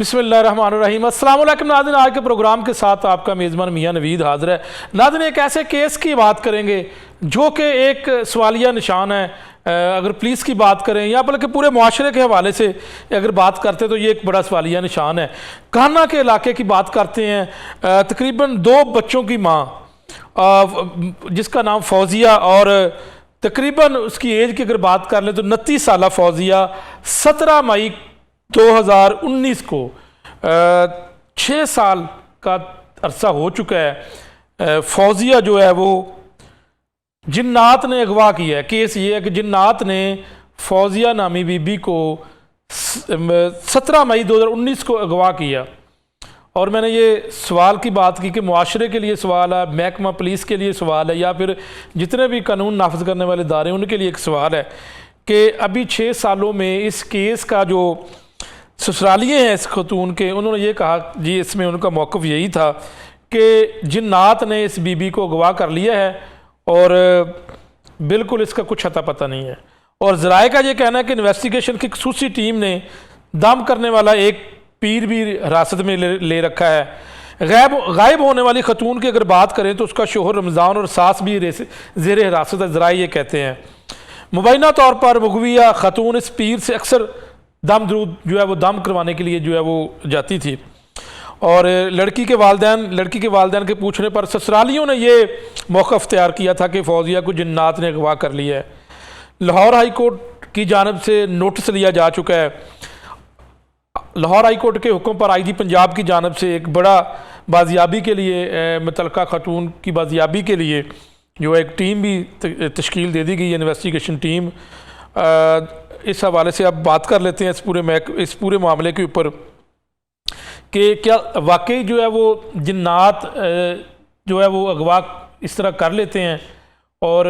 बिस्मिल्लाहिर्रहमानिर्रहीम। अस्सलाम वालेकुम नाज़रीन, आज के प्रोग्राम के साथ आपका मेज़बान मियां नवीद हाज़िर है। नाज़रीन, एक ऐसे केस की बात करेंगे जो कि एक सवालिया निशान है। अगर पुलिस की बात करें या बल्कि पूरे मुआशरे के हवाले से अगर बात करते हैं तो ये एक बड़ा सवालिया निशान है। कान्हा के इलाके की बात करते हैं। तकरीबन 2 बच्चों की माँ जिसका नाम फौजिया और तकरीबन उसकी एज की अगर बात कर लें तो 29 साल फौजिया 17 मई 2019 को 6 साल का अरसा हो चुका है। फौजिया जो है वो जिन्नात ने अगवा किया है। केस ये है कि जिन्नात ने फौजिया नामी बीबी को 17 मई 2019 को अगवा किया। और मैंने ये सवाल की बात की कि मुआशरे के लिए सवाल है, महकमा पुलिस के लिए सवाल है, या फिर जितने भी कानून नाफिज करने वाले इदारे हैं उनके लिए एक सवाल है कि अभी 6 सालों में इस केस का जो ससुरालिए हैं इस खतून के, उन्होंने ये कहा जी इसमें उनका मौक़िफ़ यही था कि जिन्नात ने इस बीबी को अगवा कर लिया है और बिल्कुल इसका कुछ अता पता नहीं है। और ज़राए का ये कहना है कि इन्वेस्टिगेशन की खसूसी टीम ने दम करने वाला एक पीर भी हिरासत में ले रखा है। गायब होने वाली खतून की अगर बात करें तो उसका शोहर रमज़ान और सास भी ज़ेर हिरासत है। ज़राए ये कहते हैं मुबैना तौर पर मुगविया खतून इस पीर से अक्सर दम दरूद जो है वो दम करवाने के लिए जो है वो जाती थी। और लड़की के वालिदैन के पूछने पर ससुरालियों ने ये मौक़िफ़ इख्तियार किया था कि फौजिया को जिन्नात ने अगवा कर लिया है। लाहौर हाई कोर्ट की जानब से नोटिस लिया जा चुका है। लाहौर हाई कोर्ट के हुक्म पर IG पंजाब की जानब से एक बड़ा बाजियाबी के लिए मुतलका खतून की बाजियाबी के लिए जो एक टीम भी तश्कील दे दी गई है, इन्वेस्टिगेशन टीम। इस हवाले से अब बात कर लेते हैं इस पूरे मामले के ऊपर कि क्या वाकई जो है वो जिन्नात जो है वो अगवा इस तरह कर लेते हैं। और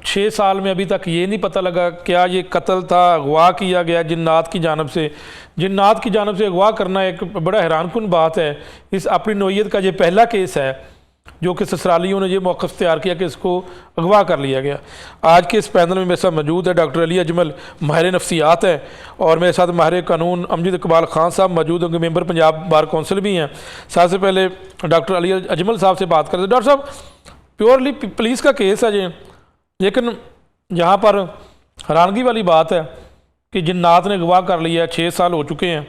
6 साल में अभी तक ये नहीं पता लगा क्या ये कत्ल था, अगवा किया गया जिन्नात की जानब से। जिन्नात की जानब से अगवा करना एक बड़ा हैरानकुन बात है। इस अपनी नौइयत का ये पहला केस है जो कि ससुरालियों ने ये मौक़िफ़ तैयार किया कि इसको अगवा कर लिया गया। आज के इस पैनल में मेरे साथ मौजूद है डॉक्टर अली अजमल, माहिर नफ्सियात हैं, और मेरे साथ माहिर कानून अमजद इकबाल ख़ान साहब मौजूद होंगे, मेंबर पंजाब बार कौंसिल भी हैं। सबसे पहले डॉक्टर अली अजमल साहब से बात करते हैं। डॉक्टर साहब, प्योरली पुलिस का केस है जी, लेकिन यहाँ पर हैरानगी वाली बात है कि जिन्नात ने अगवा कर लिया है। 6 साल हो चुके हैं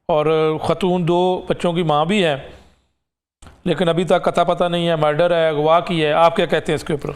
और ख़तून 2 बच्चों की माँ भी है, लेकिन अभी तक अता पता नहीं है, मर्डर है, अगवा की है। आप क्या कहते हैं इसके ऊपर?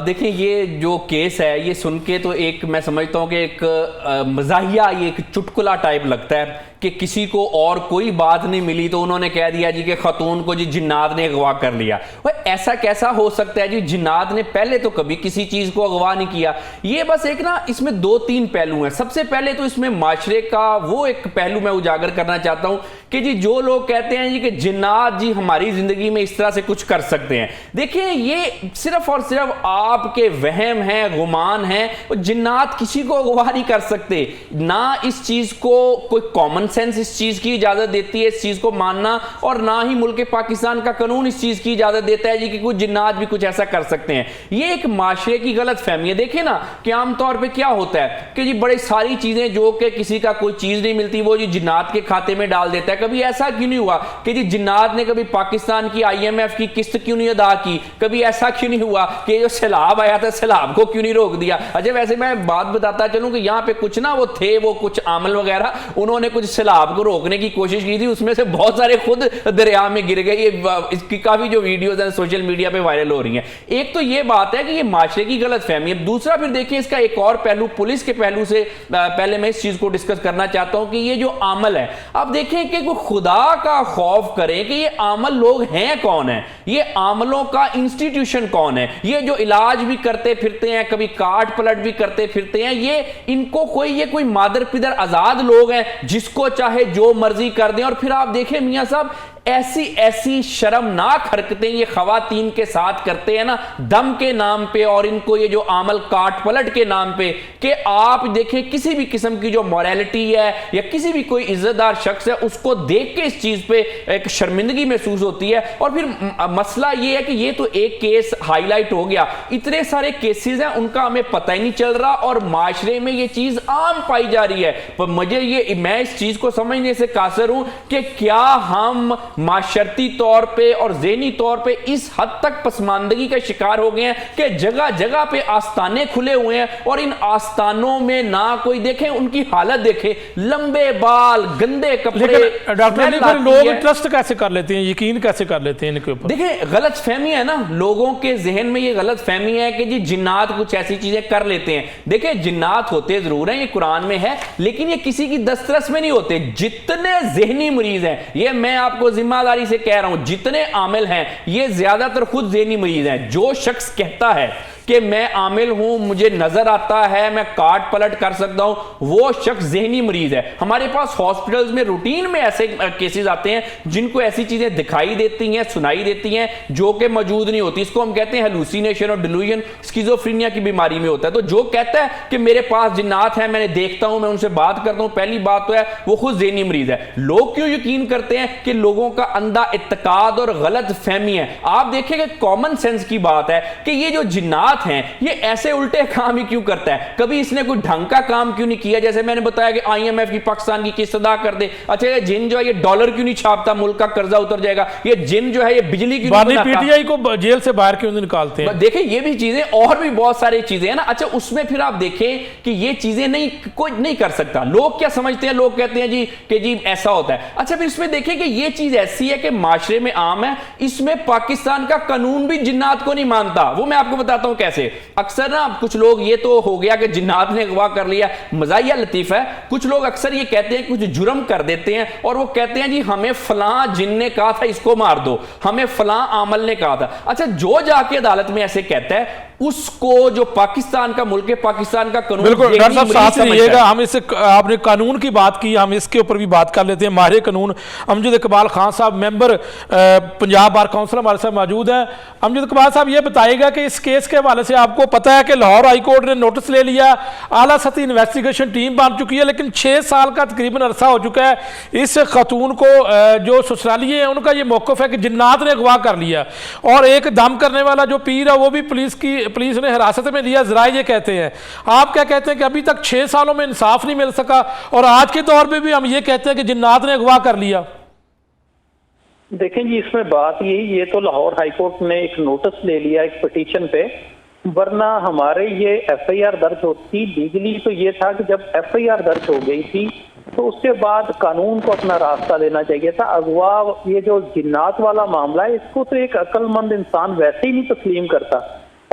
देखिए, ये जो केस है ये सुन के तो एक मैं समझता हूँ कि एक मज़ाहिया, ये एक चुटकुला टाइप लगता है कि किसी को और कोई बात नहीं मिली तो उन्होंने कह दिया जी कि खतून को जी जिन्नात ने अगवा कर लिया। भाई ऐसा कैसा हो सकता है जी? जिन्नात ने पहले तो कभी किसी चीज़ को अगवा नहीं किया। ये बस एक ना इसमें 2-3 पहलू हैं। सबसे पहले तो इसमें माशरे का वो एक पहलू मैं उजागर करना चाहता हूँ कि जी जो लोग कहते हैं जी कि जिन्नात जी हमारी ज़िंदगी में इस तरह से कुछ कर सकते हैं, देखिए ये सिर्फ और सिर्फ आपके वहम हैं, गुमान हैं। जिन्नात किसी को अगवा नहीं कर सकते। ना इस चीज़ को कोई कॉमन सेंस इस चीज की इजाजत देती है इस चीज को मानना, और ना ही मुल्क पाकिस्तान का कानून इस चीज की इजाजत देता है जी कि कुछ जिन्नात भी कुछ ऐसा कर सकते हैं। ये एक माशरे की गलत फहमी है। देखिए ना कि आमतौर पे क्या होता है कि जी बड़ी सारी चीजें जो कि किसी का कोई चीज नहीं मिलती वो जी जिन्नात के खाते में डाल देता है। कभी ऐसा क्यों नहीं हुआ कि जी जिन्नात ने कभी पाकिस्तान की IMF की किस्त क्यों नहीं अदा की? कभी ऐसा क्यों नहीं हुआ कि जो सैलाब आया था सैलाब को क्यों नहीं रोक दिया? अच्छा, वैसे मैं बात बताता चलूं कि यहाँ पे कुछ ना वो थे, वो कुछ आमल वगैरह, उन्होंने कुछ सैलाब को रोकने की कोशिश की थी, उसमें से बहुत सारे खुद दरिया में गिर गए। इसकी काफी जो वीडियोस हैं सोशल मीडिया पे वायरल हो रही हैं। एक तो ये बात है कि ये माशरे की गलत फहमी है। दूसरा फिर देखिए इसका एक और पहलू, पुलिस के पहलू से पहले मैं इस चीज को डिस्कस करना चाहता हूं कि ये जो अमल है, अब देखें कि कोई खुदा का खौफ करें कि ये आमल लोग हैं कौन है, ये आमलों का इंस्टीट्यूशन कौन है, ये जो इलाज भी करते फिरते हैं, कभी काट पलट भी करते फिरते हैं, ये इनको कोई मादर पिदर आजाद लोग हैं जिसको चाहे जो मर्जी कर दें। और फिर आप देखें मियां साहब, ऐसी ऐसी शर्मनाक हरकतें ये खवातीन के साथ करते हैं ना, दम के नाम पे, और इनको ये जो आमल काट पलट के नाम पे, कि आप देखें किसी भी किस्म की जो मॉरलिटी है या किसी भी कोई इज्जतदार शख्स है उसको देख के इस चीज पे एक शर्मिंदगी महसूस होती है। और फिर मसला ये है कि ये तो एक केस हाईलाइट हो गया, इतने सारे केसेस हैं उनका हमें पता ही नहीं चल रहा और माशरे में ये चीज आम पाई जा रही है। पर मैं इस चीज को समझने से कासिर हूं कि क्या हम माशरती तौर पे और ज़हनी तौर पे इस हद तक पसमानदगी का शिकार हो गए हैं कि जगह जगह पे आस्ताने खुले हुए हैं और इन आस्तानों में ना कोई देखे, उनकी हालत देखे, लंबे बाल, गंदे कपड़े। डॉक्टर अली, फिर लोग ट्रस्ट कैसे कर लेते हैं, यकीन कैसे कर लेते हैं इनके ऊपर? देखिए गलत फहमी है ना, लोगों के जहन में ये गलत फहमी है कि जी जिन्नात कुछ ऐसी चीजें कर लेते हैं। देखिए जिन्नात होते जरूर हैं, ये कुरान में है, लेकिन ये किसी की दस्तरस में नहीं होते। जितने जहनी मरीज हैं, ये मैं आपको जिम्मेदारी से कह रहा हूं, जितने आमिल हैं ये ज्यादातर खुद ज़हनी मरीज हैं। जो शख्स कहता है कि मैं आमिल हूं, मुझे नजर आता है, मैं काट पलट कर सकता हूं, वो शख्स ज़हनी मरीज है। हमारे पास हॉस्पिटल्स में रूटीन में ऐसे केसेस आते हैं जिनको ऐसी चीजें दिखाई देती हैं, सुनाई देती हैं जो कि मौजूद नहीं होती। इसको हम कहते हैं हेलुसिनेशन और डिल्यूजन, स्किज़ोफ्रेनिया की बीमारी में होता है। तो जो कहता है कि मेरे पास जिन्नात है, मैंने देखता हूं, मैं उनसे बात करता हूं, पहली बात तो है वो खुद ज़हनी मरीज है। लोग क्यों यकीन करते हैं कि लोगों का अंधा इत्तेकाद और गलत फहमी है। आप देखेंगे कॉमन सेंस की बात है कि ये जो जिन्नात हैं ये ऐसे उल्टे काम ही क्यों करता है, कभी इसने कोई ढंग का काम क्यों नहीं किया। जैसे मैंने बताया कि IMF की पाकिस्तान की किस्त अदा कर दे, अच्छा ये जिन जो है ये डॉलर क्यों नहीं छापता, मुल्क का कर्जा उतर जाएगा। ये जिन जो है ये बिजली क्यों नहीं बनाता, PTI को जेल से बाहर क्यों निकालते हैं। देखिए ये भी चीजें और भी बहुत सारी चीजें हैं ना। अच्छा उसमें फिर आप देखें कि ये चीजें नहीं, कोई नहीं कर सकता। लोग क्या समझते हैं, लोग कहते हैं जी कि जी ऐसा होता है। अच्छा फिर इसमें देखें कि ये चीज ऐसी है कि माशरे में आम है, इसमें पाकिस्तान का कानून भी जिन्नात को नहीं मानता। वो मैं आपको बताता हूं कैसे। अक्सर ना कुछ लोग, ये तो हो गया कि जिन्नात ने अगवा कर लिया, मज़ाहिया लतीफ है, कुछ लोग अक्सर ये कहते हैं, कुछ जुर्म कर देते हैं और वो कहते हैं जी हमें फलां जिन ने कहा था इसको मार दो, हमें फलां आमल ने कहा था। अच्छा जो जाके अदालत में ऐसे कहता है उसको जो पाकिस्तान का मुल्क है, पाकिस्तान का कानून, बिल्कुल डॉक्टर साहब साथ रहिएगा। हम इससे, आपने कानून की बात की, हम इसके ऊपर भी बात कर लेते हैं। माहिर कानून अमजद इकबाल खान साहब, मेंबर पंजाब बार काउंसिल, हमारे साथ मौजूद हैं। अमजद इकबाल साहब ये बताइएगा कि इस केस के हवाले से आपको पता है कि लाहौर हाई कोर्ट ने नोटिस ले लिया, आला सतही इन्वेस्टिगेशन टीम बन चुकी है, लेकिन 6 साल का तकरीबन अरसा हो चुका है। इस खातून को जो ससुरालिये हैं उनका ये मौकफ है कि जिन्नात ने अगवा कर लिया, और एक दम करने वाला जो पीर है वो भी पुलिस ने हिरासत में लिया, जरा ये कहते हैं। आप क्या कहते हैं कि अभी तक 6 सालों में इंसाफ नहीं मिल सका, और आज के दौर पे भी हम ये कहते हैं कि जिन्नात ने अगवा कर लिया? देखें जी इसमें बात यही, ये तो लाहौर हाई कोर्ट ने एक नोटिस ले लिया एक पिटीशन पे, वरना हमारे ये FIR दर्ज होती लीगली तो ये था कि जब FIR दर्ज हो गई थी तो उसके बाद कानून को अपना रास्ता देना चाहिए था। अगवा, ये जो जिन्नात वाला मामला है, इसको तो एक अक्लमंद इंसान वैसे ही नहीं तस्लीम करता,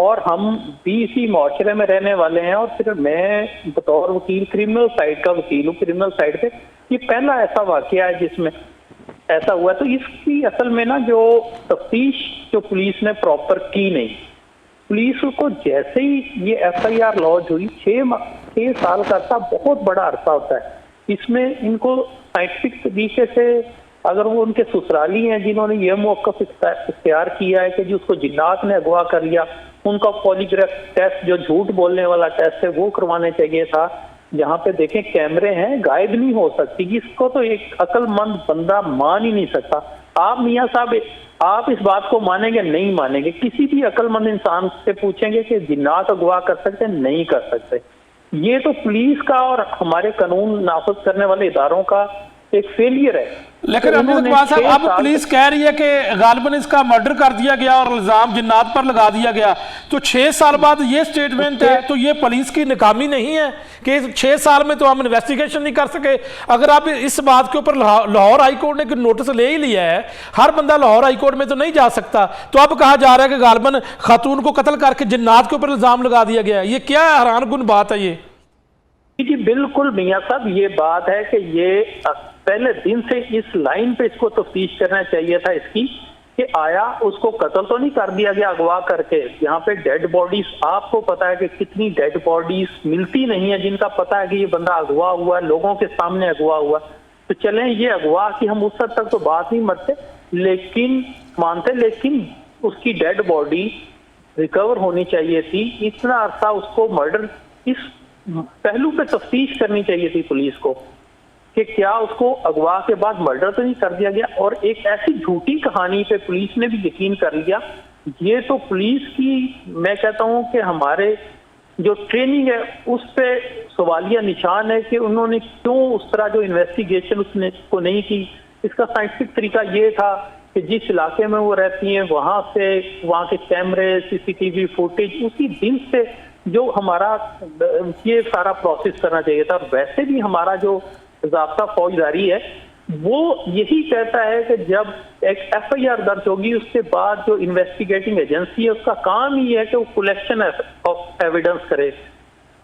और हम भी इसी माशरे में रहने वाले हैं। और फिर मैं बतौर वकील, क्रिमिनल साइड का वकील हूँ, क्रिमिनल साइड पे ये पहला ऐसा वाकया है जिसमें ऐसा हुआ। तो इसकी असल में ना जो तफ्तीश जो पुलिस ने प्रॉपर की नहीं, पुलिस को जैसे ही ये FIR लॉन्च हुई, 6 साल का अरसा बहुत बड़ा अरसा होता है। इसमें इनको साइंटिफिक तरीके से, अगर वो उनके ससुराली हैं जिन्होंने ये मौक़िफ़ इख्तियार किया है कि जी उसको जिन्नात ने अगवा कर लिया, उनका पॉलीग्राफ टेस्ट जो झूठ बोलने वाला टेस्ट है वो करवाने चाहिए था। जहाँ पे देखें कैमरे हैं, गायब नहीं हो सकती, इसको तो एक अक्लमंद बंदा मान ही नहीं सकता। आप मियाँ साहब, आप इस बात को मानेंगे नहीं मानेंगे, किसी भी अक्लमंद इंसान से पूछेंगे कि जिन्नात अगवा कर सकते, नहीं कर सकते। ये तो पुलिस का और हमारे कानून नाफिज करने वाले इदारों का एक फेलियर है। लेकिन अमजद इकबाल साहब, अब पुलिस कह रही है कि गालिबन इसका मर्डर कर दिया गया और इल्जाम जिन्नात पर लगा दिया गया, तो 6 साल बाद ये स्टेटमेंट है, तो ये पुलिस की नाकामी नहीं है कि 6 साल में तो हम इन्वेस्टिगेशन नहीं कर सके? अगर आप इस बात के ऊपर लाहौर हाई कोर्ट ने नोटिस ले ही लिया है, हर बंदा लाहौर हाई कोर्ट में तो नहीं जा सकता, तो अब कहा जा रहा है कि गालिबन खातून को कत्ल करके जिन्नात के ऊपर इल्जाम लगा दिया गया है। ये क्या हैरानकुन बात है ये? जी बिल्कुल मियाँ साहब, ये बात है कि ये पहले दिन से इस लाइन पे इसको तफ्तीश करना चाहिए था इसकी, कि आया उसको कत्ल तो नहीं कर दिया गया अगवा करके। यहाँ पे डेड बॉडीज, आपको पता है कि कितनी डेड बॉडीज मिलती नहीं है जिनका पता है कि ये बंदा अगवा हुआ है, लोगों के सामने अगवा हुआ। तो चलें ये अगवा की हम उस हद तक तो बात नहीं मानते, लेकिन उसकी डेड बॉडी रिकवर होनी चाहिए थी। इतना अरसा उसको मर्डर, इस पहलू पे तफ्तीश करनी चाहिए थी पुलिस को कि क्या उसको अगवा के बाद मर्डर तो नहीं कर दिया गया। और एक ऐसी झूठी कहानी पे पुलिस ने भी यकीन कर लिया। ये तो पुलिस की, मैं कहता हूं कि हमारे जो ट्रेनिंग है उस पे सवालिया निशान है कि उन्होंने क्यों उस तरह जो इन्वेस्टिगेशन उसने को नहीं की। इसका साइंटिफिक तरीका ये था कि जिस इलाके में वो रहती हैं वहां के कैमरे, सीसीटीवी फुटेज, उसी दिन से जो हमारा ये सारा प्रोसेस करना चाहिए था। वैसे भी हमारा जो ज़ाब्ता फौजदारी है वो यही कहता है कि जब एक FIR दर्ज होगी उसके बाद जो इन्वेस्टिगेटिंग एजेंसी है उसका काम ही है कि वो कलेक्शन ऑफ एविडेंस करे,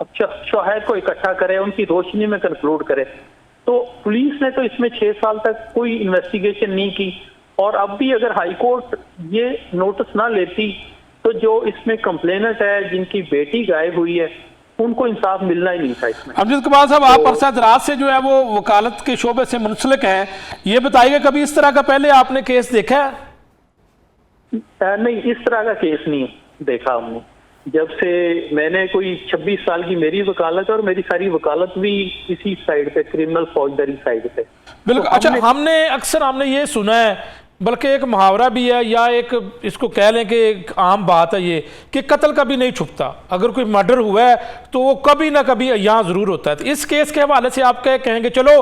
शवाहिद को इकट्ठा करे, उनकी रोशनी में कंक्लूड करे। तो पुलिस ने तो इसमें 6 साल तक कोई इन्वेस्टिगेशन नहीं की। और अब भी अगर हाई कोर्ट ये नोटिस ना लेती तो जो इसमें कंप्लेनेंट है जिनकी बेटी गायब हुई है उनको इंसाफ मिलना ही नहीं था इसमें। अमजद इकबाल साहब, आप अरसद राज से जो है वो वकालत के शोबे से मुंसलिक हैं, ये बताइए कभी इस तरह का पहले आपने केस देखा है? नहीं, इस तरह का केस नहीं देखा हमने। जब से मैंने कोई 26 साल की मेरी वकालत, और मेरी सारी वकालत भी इसी साइड पे, क्रिमिनल फौजदारी साइड पे। बिल्कुल। तो अच्छा, हमने ये सुना है, बल्कि एक मुहावरा भी है या एक इसको कह लें कि एक आम बात है ये, कि कत्ल कभी नहीं छुपता। अगर कोई मर्डर हुआ है तो वो कभी ना कभी यहाँ ज़रूर होता है। तो इस केस के हवाले से आप क्या कहेंगे? चलो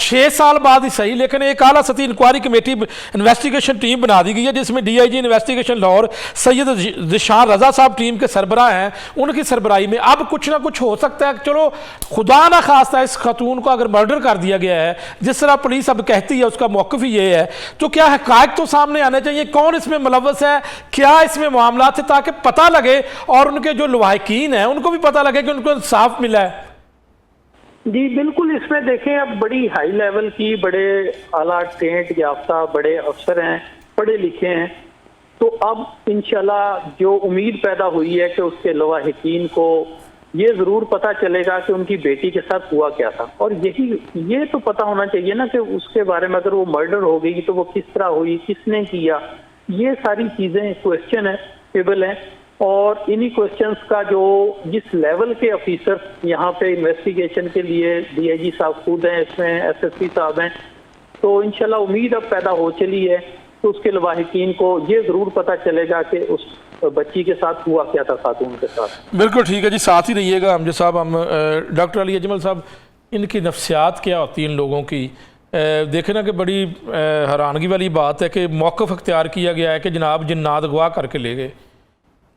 6 साल बाद ही सही, लेकिन एक आला सतही इंक्वायरी कमेटी इन्वेस्टिगेशन टीम बना दी गई है जिसमें DIG इन्वेस्टिगेशन लाहौर सैयद ज़िशान रज़ा साहब टीम के सरबराह हैं, उनकी सरबराही में अब कुछ ना कुछ हो सकता है। चलो खुदा ना खास्ता इस खातून को अगर मर्डर कर दिया गया है, जिस तरह पुलिस अब कहती है उसका मौक़िफ़ ही ये है, तो क्या हक़ाइक़ तो सामने आने चाहिए, कौन इसमें मुलव्वस है, क्या इसमें मामला थे, ताकि पता लगे और उनके जो लवाहिकीन हैं उनको भी पता लगे कि उनको इंसाफ मिला है। जी बिल्कुल। इसमें देखें, अब बड़ी हाई लेवल की, बड़े आला ट्रेंड याफ्ता बड़े अफसर हैं, पढ़े लिखे हैं, तो अब इंशाल्लाह जो उम्मीद पैदा हुई है कि उसके लवाहिकीन को ये जरूर पता चलेगा कि उनकी बेटी के साथ हुआ क्या था। और ये तो पता होना चाहिए ना कि उसके बारे में, अगर वो मर्डर हो गई तो वो किस तरह हुई, किसने किया, ये सारी चीजें क्वेश्चन है, टेबल है। और इन्हीं क्वेश्चंस का जो जिस लेवल के ऑफिसर यहाँ पे इन्वेस्टिगेशन के लिए DIG साहब खुद हैं, इसमें SSP साहब हैं, तो इंशाल्लाह उम्मीद अब पैदा हो चली है तो उसके लवाहिकीन को ये जरूर पता चलेगा कि उस बच्ची के साथ हुआ क्या था, खातून के साथ। बिल्कुल ठीक है जी, साथ ही रहिएगा अमजद साहब। हम डॉक्टर अली अजमल साहब, इनकी नफ्सियात क्या होती है इन लोगों की? देखे ना कि बड़ी हैरानगी वाली बात है कि मौक़िफ़ अख्तियार किया गया है कि जनाब जिन्नात अगवा करके ले गए।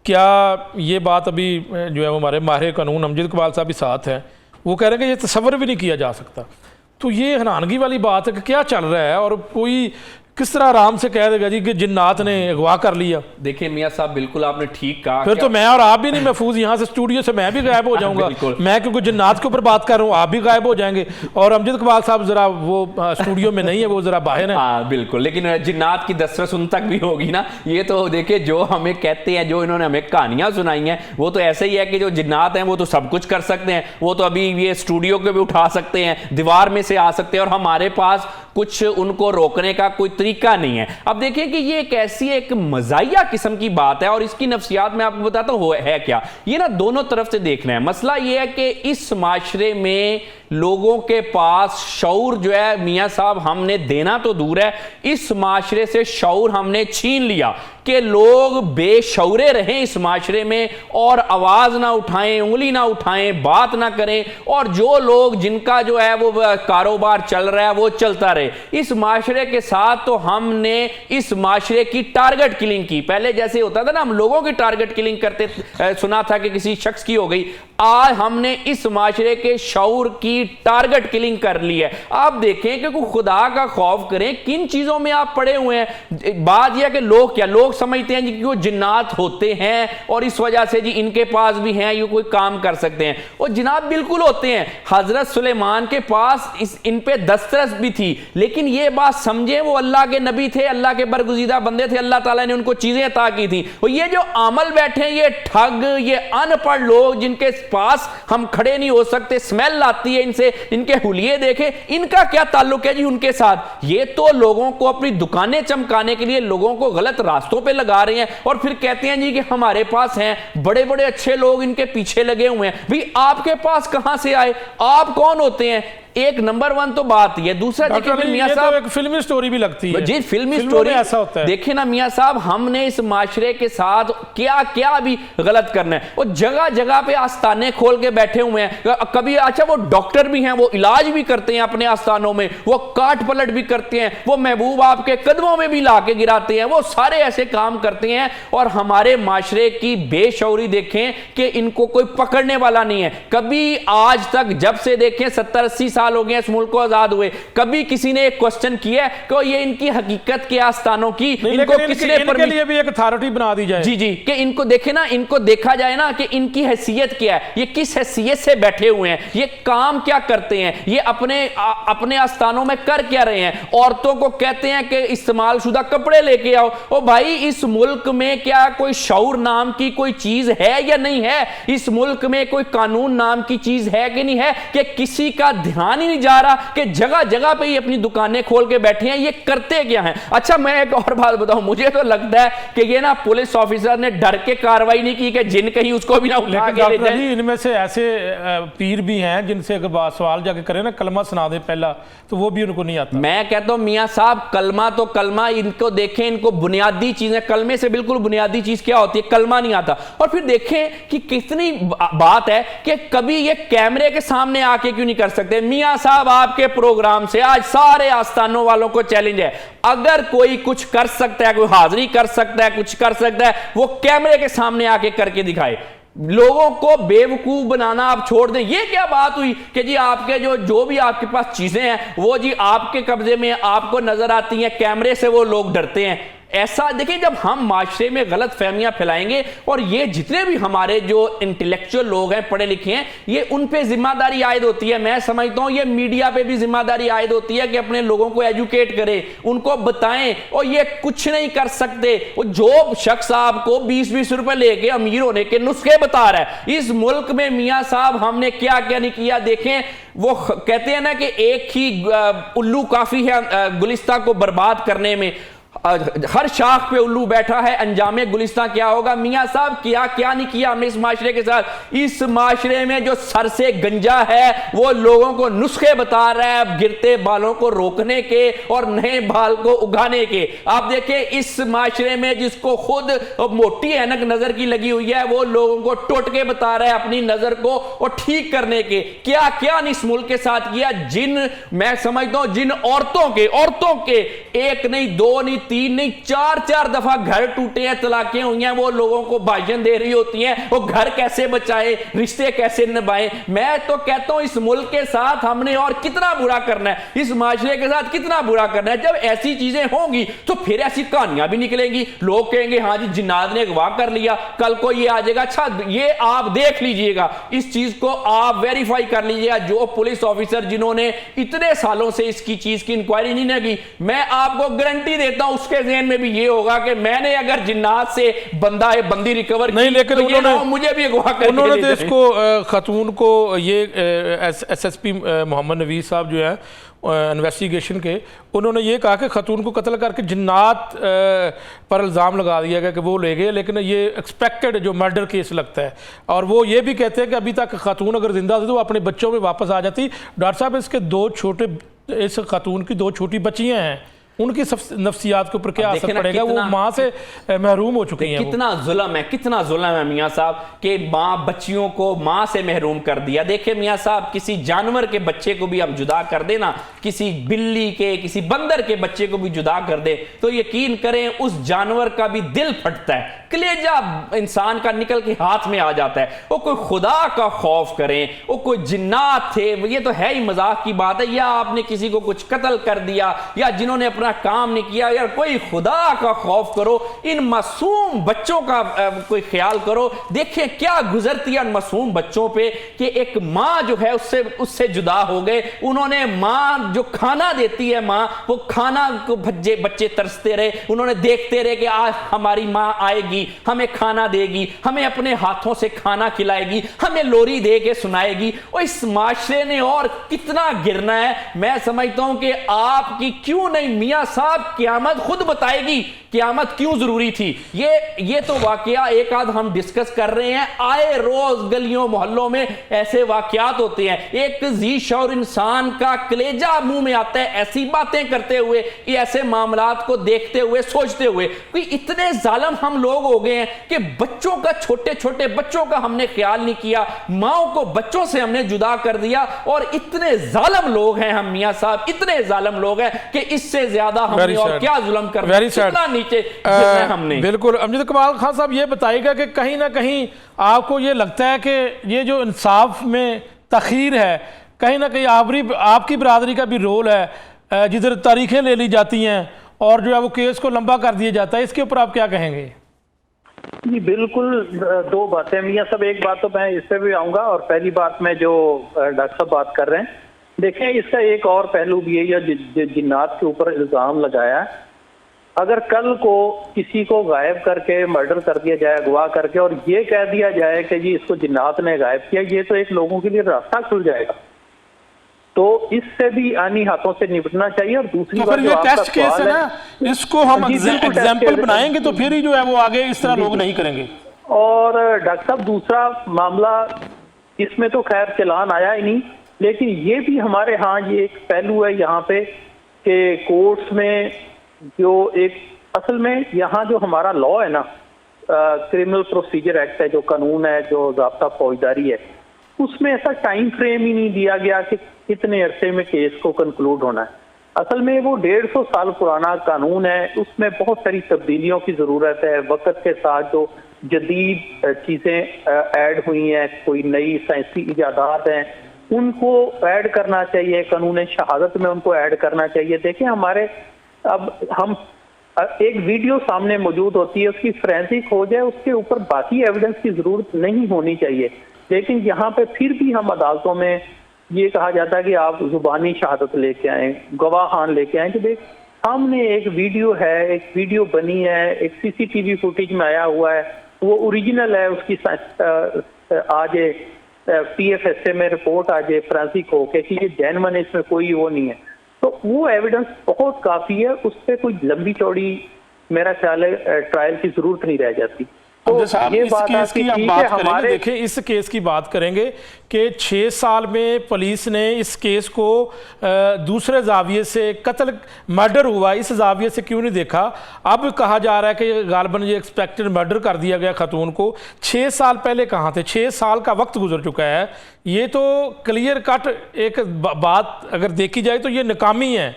क्या ये बात अभी जो है वो हमारे माहिर कानून अमजद इकबाल साहब भी साथ हैं, वो कह रहे हैं कि ये तसव्वुर भी नहीं किया जा सकता। तो ये हैरानगी वाली बात है कि क्या चल रहा है, और कोई किस तरह आराम से कह देगा जी कि जिन्नात ने अगवा कर लिया। देखिए मियां साहब, बिल्कुल आपने ठीक कहा। फिर तो मैं और आप भी नहीं महफूज, यहाँ से स्टूडियो से मैं भी गायब हो जाऊंगा। मैं क्योंकि जिन्नात के ऊपर बात कर रहा हूँ, आप भी गायब हो जाएंगे। और अमजद इकबाल साहब जरा वो स्टूडियो में नहीं है, वो जरा बाहर है। हाँ बिल्कुल, लेकिन जिन्नात की दस्तरस उन तक भी होगी ना। ये तो देखिए, जो हमें कहते हैं, जो इन्होंने हमें कहानियां सुनाई हैं, वो तो ऐसे ही है कि जो जिन्नात हैं वो तो सब कुछ कर सकते हैं। वो तो अभी ये स्टूडियो को भी उठा सकते हैं, दीवार में से आ सकते हैं, और हमारे पास कुछ उनको रोकने का कोई तरीका नहीं है। अब देखिए कि ये एक ऐसी एक मजाहिया किस्म की बात है, और इसकी नफ्सियात मैं आपको बताता हूं है क्या। ये ना दोनों तरफ से देखना है। मसला ये है कि इस माशरे में लोगों के पास शऊर जो है मियां साहब, हमने देना तो दूर है, इस माशरे से शऊर हमने छीन लिया कि लोग बेशऊरे रहें इस माशरे में, और आवाज ना उठाएं, उंगली ना उठाएं, बात ना करें, और जो लोग जिनका जो है वो कारोबार चल रहा है वो चलता रहे। इस माशरे के साथ तो हमने इस माशरे की टारगेट किलिंग की। पहले जैसे होता था ना, हम लोगों की टारगेट किलिंग करते, सुना था कि किसी शख्स की हो गई, आज हमने इस माशरे के शऊर की टारगेट किलिंग कर ली है। आप देखें कि खुदा का खौफ करें, किन चीजों में आप पड़े हुए हैं। बात यह कि लोग समझते हैं जी कि वो जिन्नात होते हैं और इस वजह से जी इनके पास भी हैं, ये कोई काम कर सकते हैं। और जिन्नात बिल्कुल होते हैं। हजरत सुलेमान के पास इन पे दस्तरस भी थी, लेकिन ये बात समझे वो अल्लाह के नबी थे, अल्लाह के बरगुज़ीदा बंदे थे, अल्लाह ताला ने उनको चीजें अता की थी। और ये जो आमल बैठे हैं, ये ठग, ये अनपढ़ लोग जिनके पास हम खड़े नहीं हो सकते, स्मेल आती है इनसे, इनके हुलिये देखे, इनका क्या ताल्लुक है जी उनके साथ? ये तो लोगों को अपनी दुकानें चमकाने के लिए लोगों को गलत रास्तों पे लगा रहे हैं और फिर कहते हैं जी कि हमारे पास हैं बड़े बड़े अच्छे लोग, इनके पीछे लगे हुए हैं। भाई आपके पास कहां से आए? आप कौन होते हैं? एक नंबर वन तो बात ये। दूसरा देखिए मियां साहब, एक फिल्मी स्टोरी भी लगती है जी, फिल्मी स्टोरी ऐसा होता है। देखिए ना मियां साहब, हमने इस माशरे के साथ क्या क्या भी गलत करना है। वो जगह जगह पे आस्थाने खोल के बैठे हुए हैं। कभी अच्छा वो डॉक्टर भी हैं, वो इलाज भी करते हैं अपने आस्थानों में, वो काट पलट भी करते हैं, वो महबूब आपके कदमों में भी ला के गिराते हैं, वो सारे ऐसे काम करते हैं। और हमारे माशरे की बेशऊरी देखें कि इनको कोई पकड़ने वाला नहीं है। कभी आज तक जब से देखें 70-80 साल हो गए इस मुल्क को आजाद हुए, कभी किसी ने एक क्वेश्चन किया कि ये इनकी हकीकत के आस्थानों की इनको किसने इनके लिए भी एक अथॉरिटी बना दी जाए। जी जी, कि इनको देखे ना, इनको देखा जाए ना कि इनकी हैसियत क्या है, ये किस हैसियत से बैठे हुए हैं, ये काम क्या करते हैं, ये अपने आस्थानों में कर क्या रहे हैं। औरतों को कहते हैं कि इस्तेमाल शुदा कपड़े लेके आओ। ओ भाई, इस मुल्क में क्या कोई शऊर नाम की कोई चीज है या नहीं है? इस मुल्क में कोई कानून नाम की चीज है कि नहीं है? कि किसी का ध्यान ही नहीं जा रहा कि जगह जगह पे ही अपनी दुकानें खोल के बैठे हैं। ये करते क्या हैं? अच्छा, मैं एक और बात बताऊं, मुझे तो लगता है कि ये ना पुलिस ऑफिसर ने डर के कार्रवाई नहीं की कि जिन कहीं उसको भी ना उठा के ले जाए। इनमें से ऐसे पीर भी हैं जिनसे अगर सवाल जाके करें ना, कलमा सुना दे पहला, तो वो भी उनको नहीं आता। मैं कहता हूं मियां साहब, कलमा तो कलमा, इनको देखें, इनको बुनियादी चीजें, कलमे से बिल्कुल बुनियादी चीज क्या होती है, कलमा नहीं आता। और फिर देखें कि कितनी बात है कि कभी ये कैमरे के सामने आके क्यों नहीं कर सकते? मियां साहब, आपके प्रोग्राम से आज सारे आस्थानों वालों को चैलेंज है, अगर कोई कुछ कर सकता है, कोई हाजिरी कर सकता है, कुछ कर सकता है, वो कैमरे के सामने आके करके दिखाए। लोगों को बेवकूफ बनाना आप छोड़ दें। ये क्या बात हुई कि जी आपके जो भी आपके पास चीजें हैं वो जी आपके कब्जे में आपको नजर आती हैं, कैमरे से वो लोग डरते हैं। ऐसा देखिए, जब हम माशरे में गलत फहमियां फैलाएंगे, और ये जितने भी हमारे जो इंटेलेक्चुअल लोग हैं, पढ़े लिखे हैं, ये उन पे जिम्मेदारी आयद होती है। मैं समझता हूं ये मीडिया पे भी जिम्मेदारी आयद होती है कि अपने लोगों को एजुकेट करें, उनको बताएं। और ये कुछ नहीं कर सकते। जो शख्स आपको 20-20 रुपए लेके अमीर होने के नुस्खे बता रहा है, इस मुल्क में मियां साहब हमने क्या क्या नहीं किया। देखें, वो कहते हैं ना कि एक ही उल्लू काफी है गुलिस्तां को बर्बाद करने में। हर शाख पे उल्लू बैठा है, अंजामे गुलिस्तां क्या होगा? मियां साहब, क्या क्या नहीं किया हमने इस माशरे के साथ। इस माशरे में जो सर से गंजा है वो लोगों को नुस्खे बता रहा है गिरते बालों को रोकने के और नए बाल को उगाने के। आप देखिए, इस माशरे में जिसको खुद मोटी ऐनक नजर की लगी हुई है, वो लोगों को टोटके बता रहा है अपनी नजर को और ठीक करने के। क्या क्या नहीं इस मुल्क के साथ किया। मैं समझता हूं जिन औरतों के एक नहीं, दो नहीं, 3 नहीं, 4 दफा घर टूटे हैं, तलाकें हुई हैं, वो लोगों को भाषण दे रही होती हैं, वो घर कैसे बचाए, रिश्ते कैसे निभाए। मैं तो कहता हूं इस मुल्क के साथ हमने और कितना बुरा करना है, इस माशरे के साथ कितना बुरा करना है। जब ऐसी चीजें होंगी तो फिर ऐसी कहानियां भी निकलेंगी। लोग कहेंगे हाँ जी जिन्नाद ने अगवा कर लिया, कल को ये आ जाएगा। अच्छा, ये आप देख लीजिएगा, इस चीज को आप वेरीफाई कर लीजिएगा। जो पुलिस ऑफिसर जिन्होंने इतने सालों से इसकी चीज की इंक्वायरी नहीं की, मैं आपको गारंटी देता हूं उसके ज़हन में भी ये होगा कि मैंने अगर जिन्नात से बंदी रिकवर नहीं, लेकिन तो उन्होंने मुझे भी अगवा कर, उन्होंने तो इसको खतून को ये एसएसपी मोहम्मद नवीस साहब जो है इन्वेस्टिगेशन के, उन्होंने ये कहा कि खतून को कत्ल करके जिन्नात पर इल्ज़ाम लगा दिया गया कि वो ले गए, लेकिन ये एक्सपेक्टेड जो मर्डर केस लगता है। और वो ये भी कहते हैं कि अभी तक खतून अगर जिंदा थी तो वो अपने बच्चों में वापस आ जाती। डॉक्टर साहब, इस खतून की 2 छोटी बच्चियाँ हैं, उनकी नफ्सियात के ऊपर क्या असर पड़ेगा? वो माँ से महरूम हो चुकी हैं। कितना जुल्म है मियां साहब कि माँ बच्चियों को माँ से महरूम कर दिया। देखिए मियां साहब, किसी जानवर के बच्चे को भी हम जुदा कर देना, किसी बिल्ली के, किसी बंदर के बच्चे को भी जुदा कर दे, तो यकीन करें उस जानवर का भी दिल फटता है, कलेजा इंसान का निकल के हाथ में आ जाता है। वो कोई खुदा का खौफ करें, वो कोई जिन्नात थे, ये तो है ही मजाक की बात है। या आपने किसी को कुछ कत्ल कर दिया, या जिन्होंने अपना अपना काम नहीं किया। यार कोई खुदा का खौफ करो, इन मासूम बच्चों का कोई ख्याल करो। देखें क्या गुजरती है मासूम बच्चों पे कि एक माँ जो है उससे जुदा हो गए। उन्होंने माँ जो खाना देती है, माँ वो खाना को बच्चे तरसते रहे, उन्होंने देखते रहे कि आज हमारी माँ आएगी, हमें खाना देगी, हमें अपने हाथों से खाना खिलाएगी, हमें लोरी दे के सुनाएगी। और इस माशरे ने और कितना गिरना है। मैं समझता हूं कि आपकी क्यों नहीं मियां साहब, क़यामत खुद बताएगी क़यामत क्यों जरूरी थी। ये तो वाकया एक आध हम डिस्कस कर रहे हैं, आए रोज गलियों मोहल्लों में ऐसे वाकयात होते हैं। एक जी शौर इंसान का कलेजा मुंह में आता है ऐसी बातें करते हुए, ऐसे मामलात को देखते हुए, सोचते हुए। कोई इतने जालिम हम लोग हो गए हैं कि बच्चों का, छोटे छोटे बच्चों का हमने ख्याल नहीं किया, माओ को बच्चों से हमने जुदा कर दिया। और इतने जालिम लोग हैं हम मियां साहब, इतने जालिम लोग हैं कि इससे ज्यादा हमने और क्या जुल्म कर दिया, नीचे हमने। बिल्कुल। अमजद कमाल खान साहब ये बताइएगा कि कहीं ना कहीं आपको ये लगता है कि ये जो इंसाफ में तखीर है, कहीं ना कहीं आपकी बरादरी का भी रोल है, जिधर तारीखें ले ली जाती हैं और जो है वो केस को लंबा कर दिया जाता है, इसके ऊपर आप क्या कहेंगे? जी बिल्कुल, दो बातें मियां साहब। एक बात तो मैं इस पे भी आऊंगा, और पहली बात में जो डॉक्टर साहब बात कर रहे हैं, देखें इसका एक और पहलू भी है, या जिन्नात के ऊपर इल्जाम लगाया। अगर कल को किसी को गायब करके मर्डर कर दिया जाए, अगवा करके, और ये कह दिया जाए कि जी इसको जिन्नात ने गायब किया, ये तो एक लोगों के लिए रास्ता खुल जाएगा। तो इससे भी आनी हाथों से निपटना चाहिए। और दूसरी तो बात, ये टेस्ट केस है ना, इसको हम एग्जाम्पल बनाएंगे तो फिर ही जो है वो आगे इस तरह लोग नहीं करेंगे। और डॉक्टर साहब दूसरा मामला, इसमें तो खैर चलान आया ही नहीं, लेकिन ये भी हमारे यहाँ ये एक पहलू है यहाँ पे कि कोर्ट्स में जो एक, असल में यहाँ जो हमारा लॉ है ना, क्रिमिनल प्रोसीजर एक्ट है, जो कानून है, जो ज़ाब्ता फौजदारी है, उसमें ऐसा टाइम फ्रेम ही नहीं दिया गया कि कितने अरसे में केस को कंक्लूड होना है। असल में वो 150 साल पुराना कानून है, उसमें बहुत सारी तब्दीलियों की ज़रूरत है। वक्त के साथ जो जदीद चीज़ें ऐड हुई हैं, कोई नई साइंसी इजादात हैं, उनको ऐड करना चाहिए, कानून शहादत में उनको ऐड करना चाहिए। देखें हमारे, अब हम एक वीडियो सामने मौजूद होती है, उसकी फोरेंसिक हो जाए, उसके ऊपर बाकी एविडेंस की जरूरत नहीं होनी चाहिए। लेकिन यहाँ पे फिर भी हम अदालतों में ये कहा जाता है कि आप जुबानी शहादत लेके आए, गवाहान लेके आए। कि देख सामने एक वीडियो है, एक वीडियो बनी है, एक सीसीटीवी फुटेज में आया हुआ है, वो ओरिजिनल है, उसकी आज PFSA में रिपोर्ट आ जाए फोरेंसिक हो के कि ये जेन्युइन है, इसमें कोई वो नहीं है, तो वो एविडेंस बहुत काफी है। उस पर कोई लंबी चौड़ी मेरा ख्याल है ट्रायल की जरूरत नहीं रह जाती। तो ये इस केस की हम बात करेंगे, देखें इस केस की बात करेंगे कि 6 साल में पुलिस ने इस केस को दूसरे जाविये से, कत्ल मर्डर हुआ इस जाविये से क्यों नहीं देखा। अब कहा जा रहा है कि गालबन ये एक्सपेक्टेड मर्डर कर दिया गया खतून को। 6 साल पहले कहाँ थे? 6 साल का वक्त गुजर चुका है। ये तो क्लियर कट एक बात अगर देखी जाए तो ये नाकामी है।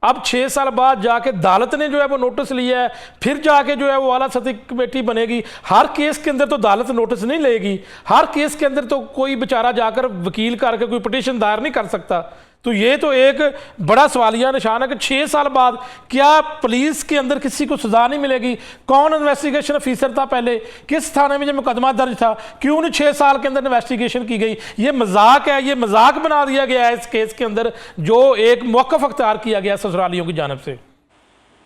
अब 6 साल बाद जाके अदालत ने जो है वो नोटिस लिया है, फिर जाके जो है वो आला सतही कमेटी बनेगी। हर केस के अंदर तो अदालत नोटिस नहीं लेगी, हर केस के अंदर तो कोई बेचारा जाकर वकील करके कोई पिटीशन दायर नहीं कर सकता। तो ये तो एक बड़ा सवालिया निशान है कि 6 साल बाद क्या पुलिस के अंदर किसी को सजा नहीं मिलेगी? कौन इन्वेस्टिगेशन ऑफिसर था पहले, किस थाने में जो मुकदमा दर्ज था, क्यों नहीं 6 साल के अंदर इन्वेस्टिगेशन की गई? ये मजाक है, ये मजाक बना दिया गया है इस केस के अंदर, जो एक मौक़िफ़ अख्तियार किया गया ससुरालियों की जानिब से।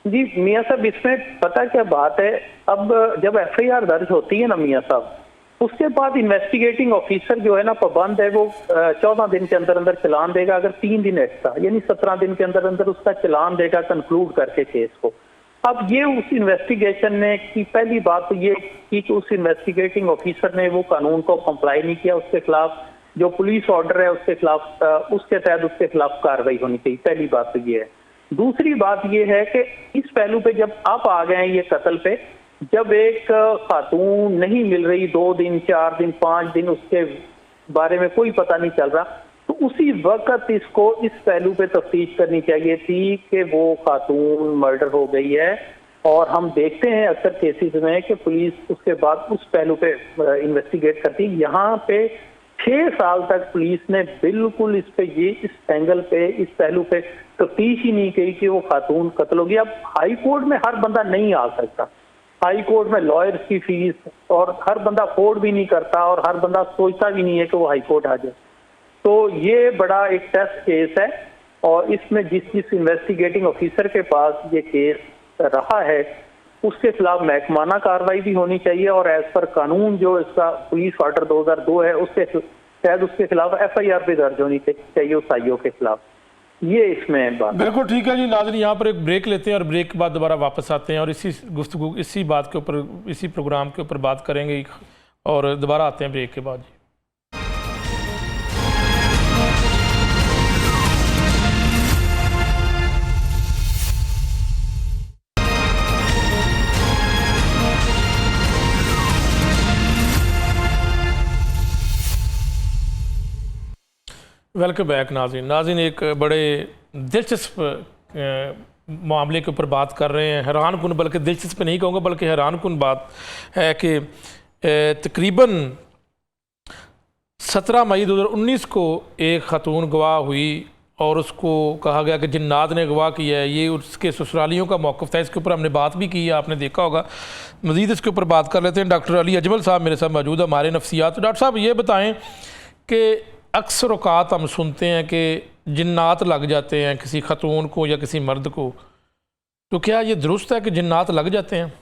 जी मियाँ साहब, इसमें पता क्या बात है, अब जब FIR दर्ज होती है ना मियाँ साहब, उसके बाद इन्वेस्टिगेटिंग ऑफिसर जो है ना पाबंद है, वो 14 दिन के अंदर अंदर चलान देगा। अगर 3 दिन एक्स्ट्रा यानी 17 दिन के अंदर अंदर उसका चलान देगा कंक्लूड करके केस को। अब ये उस इन्वेस्टिगेशन ने की पहली बात तो ये की कि उस इन्वेस्टिगेटिंग ऑफिसर ने वो कानून को कंप्लाई नहीं किया, उसके खिलाफ जो पुलिस ऑर्डर है उसके खिलाफ, उसके तहत उसके खिलाफ कार्रवाई होनी चाहिए। पहली बात तो ये है। दूसरी बात ये है कि इस पहलू पे जब आप आ गए हैं ये कत्ल पे, जब एक खातून नहीं मिल रही 2 दिन 4 दिन 5 दिन, उसके बारे में कोई पता नहीं चल रहा, तो उसी वक्त इसको इस पहलू पे तफ्तीश करनी चाहिए थी कि वो खातून मर्डर हो गई है। और हम देखते हैं अक्सर केसेस में कि पुलिस उसके बाद उस पहलू पे इन्वेस्टिगेट करती है। यहाँ पे 6 साल तक पुलिस ने बिल्कुल इस पे, ये इस एंगल पे, इस पहलू पे तफ्तीश ही नहीं की कि वो खातून कत्ल होगी। अब हाई कोर्ट में हर बंदा नहीं आ सकता, हाई कोर्ट में लॉयर्स की फीस, और हर बंदा अफोर्ड भी नहीं करता, और हर बंदा सोचता भी नहीं है कि वो हाई कोर्ट आ जाए। तो ये बड़ा एक टेस्ट केस है, और इसमें जिस इन्वेस्टिगेटिंग ऑफिसर के पास ये केस रहा है उसके खिलाफ महकमाना कार्रवाई भी होनी चाहिए, और एज पर कानून जो इसका पुलिस ऑर्डर 2002 है उसके शायद उसके खिलाफ FIR भी दर्ज होनी चाहिए उस आईओ के खिलाफ। ये इसमें बात। बिल्कुल ठीक है जी। नाज़रीन, यहाँ पर एक ब्रेक लेते हैं और ब्रेक के बाद दोबारा वापस आते हैं और इसी गुफ्तगू इसी बात के ऊपर, इसी प्रोग्राम के ऊपर बात करेंगे, और दोबारा आते हैं ब्रेक के बाद। वेलकम बैक नाज़रीन, एक बड़े दिलचस्प मामले के ऊपर बात कर रहे हैं। हैरान कुन, बल्कि दिलचस्प नहीं कहूँगा बल्कि हैरान कुन बात है कि तकरीबन 17 मई 2019 को एक खातून गवाह हुई और उसको कहा गया कि जिन्नात ने गवाह किया है। ये उसके ससुरालियों का मौक़िफ़ था। इसके ऊपर हमने बात भी की है, आपने देखा होगा। मज़ीद इसके ऊपर बात कर लेते हैं। डॉक्टर अली अजमल साहब मेरे साथ मौजूद है, हमारे नफ्सियात। डॉक्टर साहब ये बताएँ कि अक्सर औक़ात हम सुनते हैं कि जिन्नात लग जाते हैं किसी खातून को या किसी मर्द को, तो क्या ये दुरुस्त है कि जिन्नात लग जाते हैं?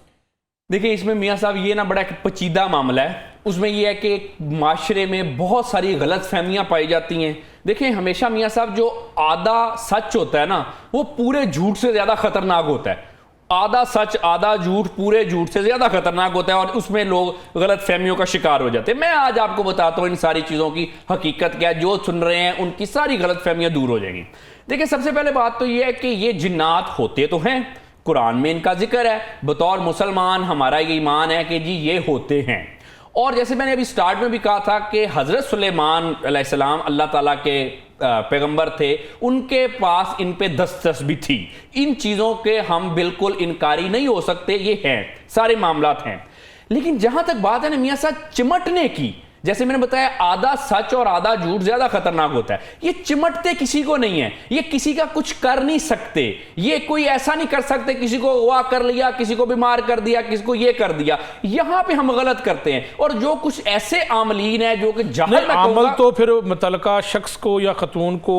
देखिए, इसमें मियाँ साहब ये ना बड़ा एक पेचीदा मामला है। उसमें ये है कि माशरे में बहुत सारी गलत फहमियाँ पाई जाती हैं। देखिए, हमेशा मियाँ साहब जो आधा सच होता है ना, वो पूरे झूठ से ज़्यादा खतरनाक होता है। आधा सच आधा झूठ पूरे झूठ से ज्यादा खतरनाक होता है, और उसमें लोग गलत फहमियों का शिकार हो जाते हैं। मैं आज आपको बताता हूं इन सारी चीजों की हकीकत क्या है। जो सुन रहे हैं उनकी सारी गलत फहमियां दूर हो जाएंगी। देखिए, सबसे पहले बात तो यह है कि ये जिन्नात होते तो हैं, कुरान में इनका जिक्र है। बतौर मुसलमान हमारा ये ईमान है कि जी ये होते हैं। और जैसे मैंने अभी स्टार्ट में भी कहा था कि हजरत सुलेमान अलैहिस्सलाम अल्लाह ताला के पैगंबर थे, उनके पास इन पे दस्तरस भी थी। इन चीज़ों के हम बिल्कुल इनकारी नहीं हो सकते, ये हैं, सारे मामलात हैं। लेकिन जहां तक बात है ना मियाँ साहब चिमटने की, जैसे मैंने बताया आधा सच और आधा झूठ ज्यादा खतरनाक होता है। ये चिमटते किसी को नहीं है, ये किसी का कुछ कर नहीं सकते। ये कोई ऐसा नहीं कर सकते किसी को अगवा कर लिया, किसी को बीमार कर दिया, किसी को ये कर दिया। यहां पे हम गलत करते हैं। और जो कुछ ऐसे आमलीन है जो कि जहल में अमल तो फिर मुतलका शख्स को या खतून को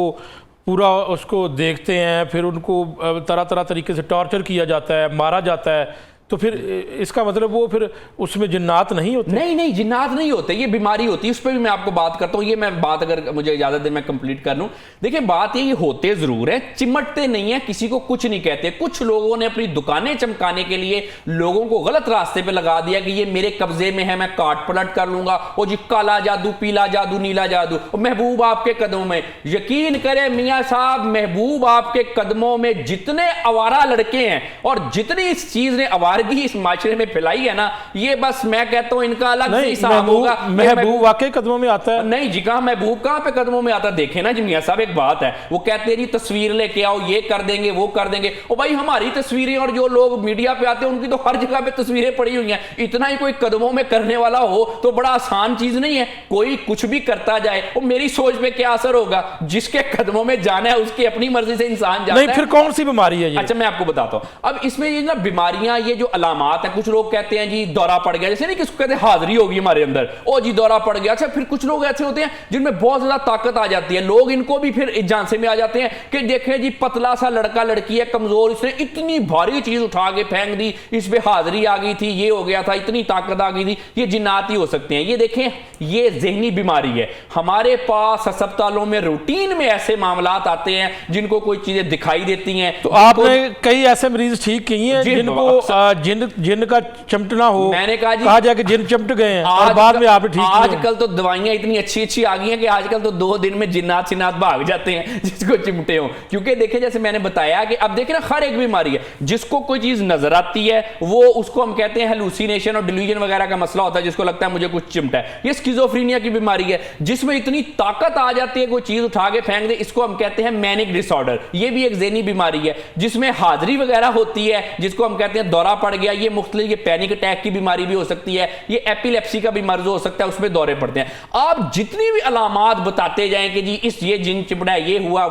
पूरा उसको देखते हैं, फिर उनको तरह तरह तरीके से टॉर्चर किया जाता है, मारा जाता है, तो फिर इसका मतलब वो फिर उसमें जिन्नात नहीं होते? नहीं, जिन्नात नहीं होते, ये बीमारी होती है। उस पर भी मैं आपको बात करता हूं। ये मैं बात अगर मुझे इजाजत दे मैं कंप्लीट कर लूं। देखिए, बात ये होते जरूर है, चिमटते नहीं है, किसी को कुछ नहीं कहते। कुछ लोगों ने अपनी दुकानें चमकाने के लिए लोगों को गलत रास्ते पे लगा दिया कि ये मेरे कब्जे में है, मैं काट पलट कर लूंगा। वो जी काला जादू, पीला जादू, नीला जादू, महबूब आपके कदमों में। यकीन करें मियाँ साहब, महबूब आपके कदमों में जितने आवारा लड़के हैं और जितनी इस चीज ने आवारगी इस माशरे में फैलाई है ना, ये बस मैं कहता हूं इनका अलग से हिसाब होगा। महबूब वाकई कदमों में आता है? नहीं जी, कहां महबूब कहां पे कदमों में आता? देखे ना जी मियां साहब, एक बात है, वो कहते हैं जी तस्वीर लेके आओ, ये कर देंगे वो कर देंगे। ओ भाई, हमारी तस्वीरें और जो लोग मीडिया पे आते हैं उनकी तो हर जगह पे तस्वीरें पड़ी हुई हैं। इतना ही कोई कदमों में करने वाला हो तो बड़ा आसान चीज नहीं है। कोई कुछ भी करता जाए, वो मेरी सोच पे क्या असर होगा? जिसके कदमों में जाना है उसकी अपनी मर्जी से इंसान जाता है। नहीं, फिर कौन सी बीमारी है ये? अच्छा, मैं आपको बताता हूं। अब इसमें ये ना बीमारियां, ये जो अलामात है, कुछ लोग कहते हैं जी दौरा पड़ गया, जैसे नहीं किसको कहते हैं हाजिरी होगी हमारे अंदर, ओ जी दौरा पड़ गया। अच्छा, फिर कुछ लोग ऐसे होते हैं जिनमें बहुत ज्यादा ताकत आ जाती है, लोग इनको भी फिर झांसे में आ जाते हैं कि देखें जी पतला सा लड़का लड़की है, कमजोर, इसने इतनी भारी चीज उठा के फेंक दी, इस पे हाजिरी आ गई थी, ये हो गया था, इतनी ताकत आ गई थी, ये जिन्नात ही हो सकते हैं। ये देखें, ये ज़हनी बीमारी है। हमारे पास अस्पतालों में रूटीन में ऐसे मामलात आते हैं जिनको कोई चीजें दिखाई देती हैं। तो आपने कई ऐसे मरीज ठीक किए हैं जिनको जिन का चमटना हो, मैंने कहा जाए कि जिन चमट गए हैं और बाद में आप ठीक। आजकल तो दवाइयां इतनी अच्छी अच्छी आ गई हैं कि आजकल तो 2 दिन में जिन्नात सिन्नात भाग जाते हैं जिसको चिमटे हो। क्योंकि देखिए, जैसे मैंने बताया कि अब देखिए ना, हर एक बीमारी है, जिसको कोई चीज नजर आती है वो उसको हम कहते हैं हेलुसिनेशन और डिल्यूजन वगैरह का मसला होता है, जिसको लगता है मुझे कुछ चिमटा है। ये स्किज़ोफ्रीनिया की बीमारी है, जिसमें इतनी ताकत आ जाती है कोई चीज उठा के फेंक दे, इसको हम कहते हैं मैनिक डिसऑर्डर। ये भी एक ज़हनी बीमारी है जिसमें हाजिरी वगैरह होती है, जिसको हम कहते हैं दौरा पड़ गया, ये मुख्तलिफ, ये पैनिक अटैक की बीमारी भी हो सकती है, ये एपिलेप्सी का भी मर्ज हो सकता है, उसमें दौरे पड़ते हैं। आप जितनी भी अलामात बताते जाएं कि जी इस ये जिन चिपड़ा, ये हुआ,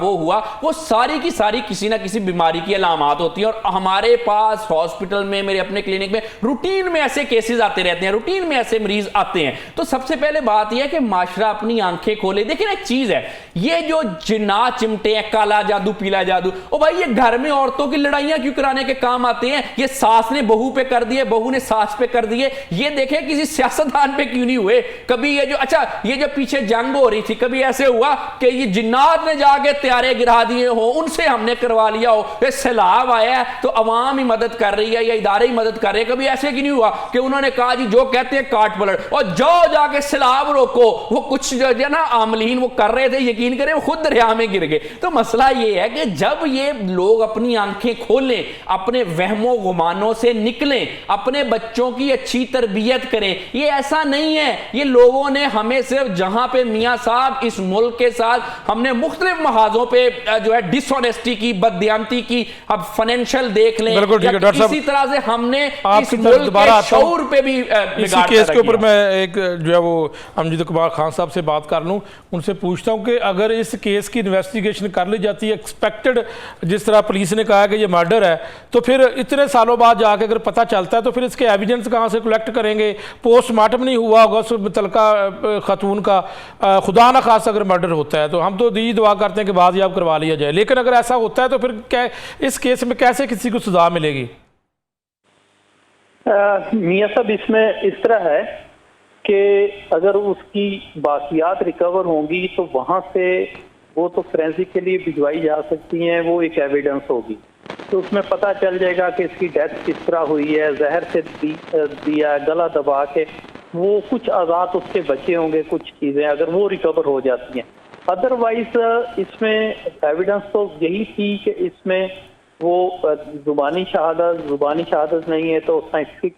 वो सारी की सारी किसी ना किसी बीमारी की अलामात होती है। और हमारे पास हॉस्पिटल में, मेरे अपने क्लिनिक में रूटीन में ऐसे केसेस आते रहते हैं, रूटीन में ऐसे मरीज आते हैं। तो सबसे पहले बात यह है कि माशरा अपनी आंखें खोले। देखिए ना, एक चीज है, ये जो जिन्नात चिमटे हैं, काला जादू, पीला जादू, ओ भाई ये घर में औरतों की लड़ाइयां क्यों कराने के काम आते हैं? ये सास ने बहू पे कर दिए, बहू ने सास पे कर दिए, ये देखे किसी सियासतदान पे क्यों नहीं हुए? कभी ये जो, अच्छा ये जो पीछे जंग हो रही थी, कभी ऐसे हुआ कि ये जिन्नात ने जाके त्यारे गिरा दिए हो, उनसे हमने करवा लिया हो? ये सैलाब आया है तो अवाम ही मदद कर रही है या इदारे ही मदद कर रहे हैं, कभी ऐसे क्यों नहीं हुआ कि उन्होंने कहा जी जो कहते हैं काट पलट, और जाओ जाके सैलाब रोको? वो कुछ जो ना आमलीन वो कर रहे थे, यकीन करें वो खुद दरिया में गिर गए। तो मसला ये है कि जब ये लोग अपनी आंखें खोलें, अपने वहमो गुमानों से निकलें, अपने बच्चों की अच्छी तरबियत करें। ये ऐसा नहीं है, ये लोगों ने हमें सिर्फ, जहां पे मियां साहब इस मुल्क के साथ हमने मुख्तलिफ महाजों पे जो है डिसऑनेस्टी की, बददियानती की, अब फाइनेंशियल देख लें, बिल्कुल ठीक है डॉक्टर साहब, इसी तरह से हमने इस आपकी मुल्क दोबारा के शऊर पे भी इसी केस के ऊपर मैं एक जो है वो अमजद इकबाल खान साहब से बात कर लूं, उनसे पूछता हूं कि अगर इस केस की इन्वेस्टिगेशन कर ली जाती है एक्सपेक्टेड, जिस तरह पुलिस ने कहा कि ये मर्डर है, तो फिर इतने सालों बाद जाके अगर पता चलता है तो फिर इसके एविडेंस कहाँ से कलेक्ट करेंगे? पोस्टमार्टम नहीं हुआ होगा उस मुतलका खतून का, खुदा न खास अगर मर्डर होता है तो हम तो यही दुआ करते हैं कि बाजियाब करवा लिया जाए, लेकिन अगर ऐसा होता है तो फिर क्या इस केस में कैसे किसी को सजा मिलेगी? मियां साहब, इसमें इस तरह है कि अगर उसकी बाकियात रिकवर होंगी तो वहां से वो तो फोरेंसिक के लिए भिजवाई जा सकती हैं, वो एक एविडेंस होगी, तो उसमें पता चल जाएगा कि इसकी डेथ किस तरह हुई है, जहर से दिया, गला दबा के, वो कुछ आज़ाद उसके बचे होंगे, कुछ चीज़ें अगर वो रिकवर हो जाती हैं। अदरवाइज इसमें एविडेंस तो यही थी कि इसमें वो जुबानी शहादत नहीं है, तो साइंटिफिक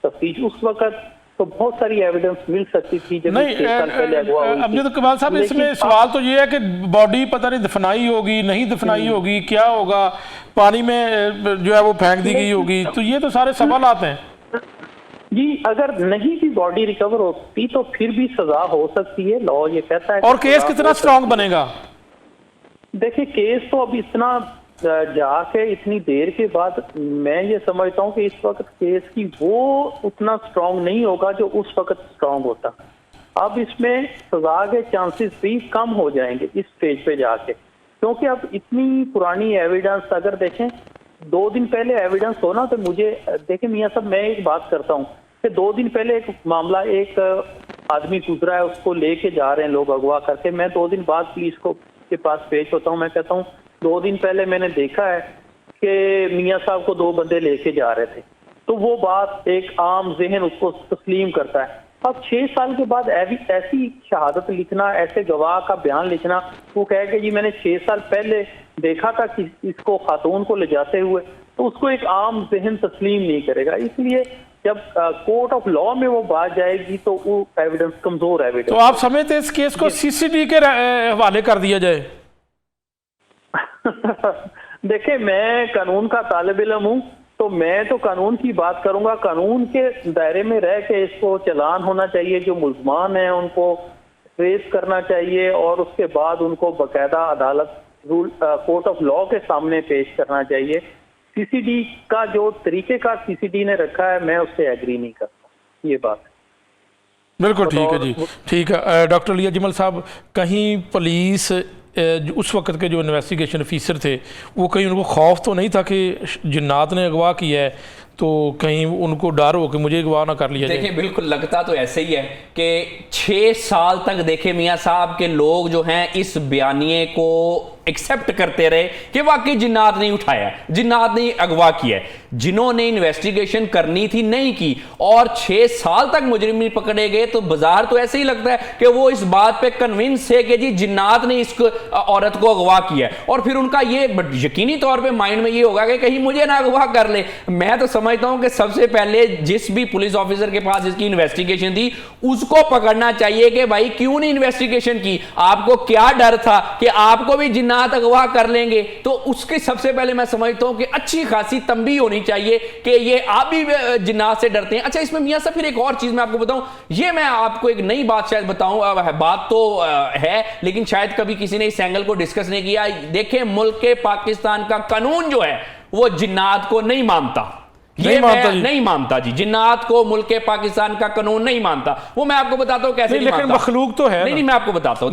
तफ्तीश उस वक्त तो बहुत सारी एविडेंस मिल सकती थी जब नहीं। अमजद इकबाल साहब, इसमें सवाल तो ये है कि बॉडी पता नहीं दफनाई होगी, नहीं दफनाई होगी, क्या होगा, पानी में जो है वो फेंक दी गई होगी, तो ये तो सारे सवाल आते हैं जी। अगर नहीं भी बॉडी रिकवर होती तो फिर भी सजा हो सकती है, लॉ ये कहता है। और केस कितना स्ट्रांग बनेगा? देखिए, केस तो अब इतना जाके इतनी देर के बाद मैं ये समझता हूँ कि इस वक्त केस की वो उतना स्ट्रांग नहीं होगा जो उस वक्त स्ट्रांग होता। अब इसमें सजा के चांसेस भी कम हो जाएंगे इस स्टेज पे जाके, क्योंकि अब इतनी पुरानी एविडेंस, अगर देखें 2 दिन पहले एविडेंस हो ना, तो मुझे देखें मियां साहब, मैं एक बात करता हूँ कि 2 दिन पहले एक मामला, एक आदमी गुजरा है, उसको लेके जा रहे हैं लोग अगवा करके, मैं 2 दिन बाद पुलिस को के पास पेश होता हूँ, मैं कहता हूँ 2 दिन पहले मैंने देखा है कि मियां साहब को 2 बंदे लेके जा रहे थे, तो वो बात एक आम जहन उसको तस्लीम करता है। अब 6 साल के बाद ऐसी शहादत लिखना, ऐसे गवाह का बयान लिखना, वो कहे कि जी मैंने 6 साल पहले देखा था कि इसको खातून को ले जाते हुए, तो उसको एक आम जहन तस्लीम नहीं करेगा। इसलिए जब कोर्ट ऑफ लॉ में वो बात जाएगी तो वो एविडेंस कमजोर एविडेंस। तो आप समझते हैं इस केस को सीसीडी के हवाले कर दिया जाए? देखिए, मैं कानून का तालिब इल्म हूँ, तो मैं तो कानून की बात करूंगा। कानून के दायरे में रह के इसको चालान होना चाहिए, जो मुल्जमान हैं उनको ट्रेस करना चाहिए और उसके बाद उनको बाकायदा अदालत कोर्ट ऑफ लॉ के सामने पेश करना चाहिए। सीसीडी का जो तरीकेकार सीसीडी ने रखा है, मैं उससे एग्री नहीं करता, ये बात। बिल्कुल ठीक है जी, ठीक है। डॉक्टर लिया जमल साहब, कहीं पुलिस उस वक्त के जो इन्वेस्टिगेशन ऑफिसर थे, वो कहीं उनको खौफ तो नहीं था कि जिन्नात ने अगवा किया है, तो कहीं उनको डर हो कि मुझे अगवा ना कर लिया जाए? देखिए, बिल्कुल लगता तो ऐसे ही है कि 6 साल तक देखे मियां साहब के लोग जो हैं इस बयानिए को एक्सेप्ट करते रहे कि वाकई जिन्नात नहीं उठाया, जिन्नात ने अगवा किया है। जिन्होंने इन्वेस्टिगेशन करनी थी नहीं की और 6 साल तक मुजरिम नहीं पकड़े गए, तो बाजार तो ऐसे ही लगता है कि वो इस बात पे कन्विंस है कि जी जिन्नात ने इस औरत को अगवा किया है, और फिर उनका ये यकीनी तौर पे माइंड में ये होगा कि कहीं मुझे ना अगवा कर ले। मैं तो समझता हूं कि सबसे पहले जिस भी पुलिस ऑफिसर के पास इसकी इन्वेस्टिगेशन थी, उसको पकड़ना चाहिए कि भाई क्यों नहीं इन्वेस्टिगेशन की, आपको क्या डर था कि आपको भी जिन्नात अगवा कर लेंगे। तो उसके सबसे पहले मैं समझता हूं कि अच्छी खासी तंबीह होनी होनी चाहिए कि ये आप भी जिन्नात से डरते हैं। अच्छा, इसमें मियां साहब फिर एक और चीज मैं आपको बताऊं, ये मैं आपको एक नई बात शायद बताऊं, बात तो है लेकिन शायद कभी किसी ने इस एंगल को डिस्कस नहीं किया। देखें, मुल्क पाकिस्तान का कानून जो है वो जिन्नात को नहीं मानता, नहीं मानता जी, जिन्नात को मुल्क पाकिस्तान का कानून नहीं मानता। वो मैं आपको बताता हूं कैसे नहीं लेकिन मानता। मखलूक तो है, नहीं मैं आपको बताता हूं,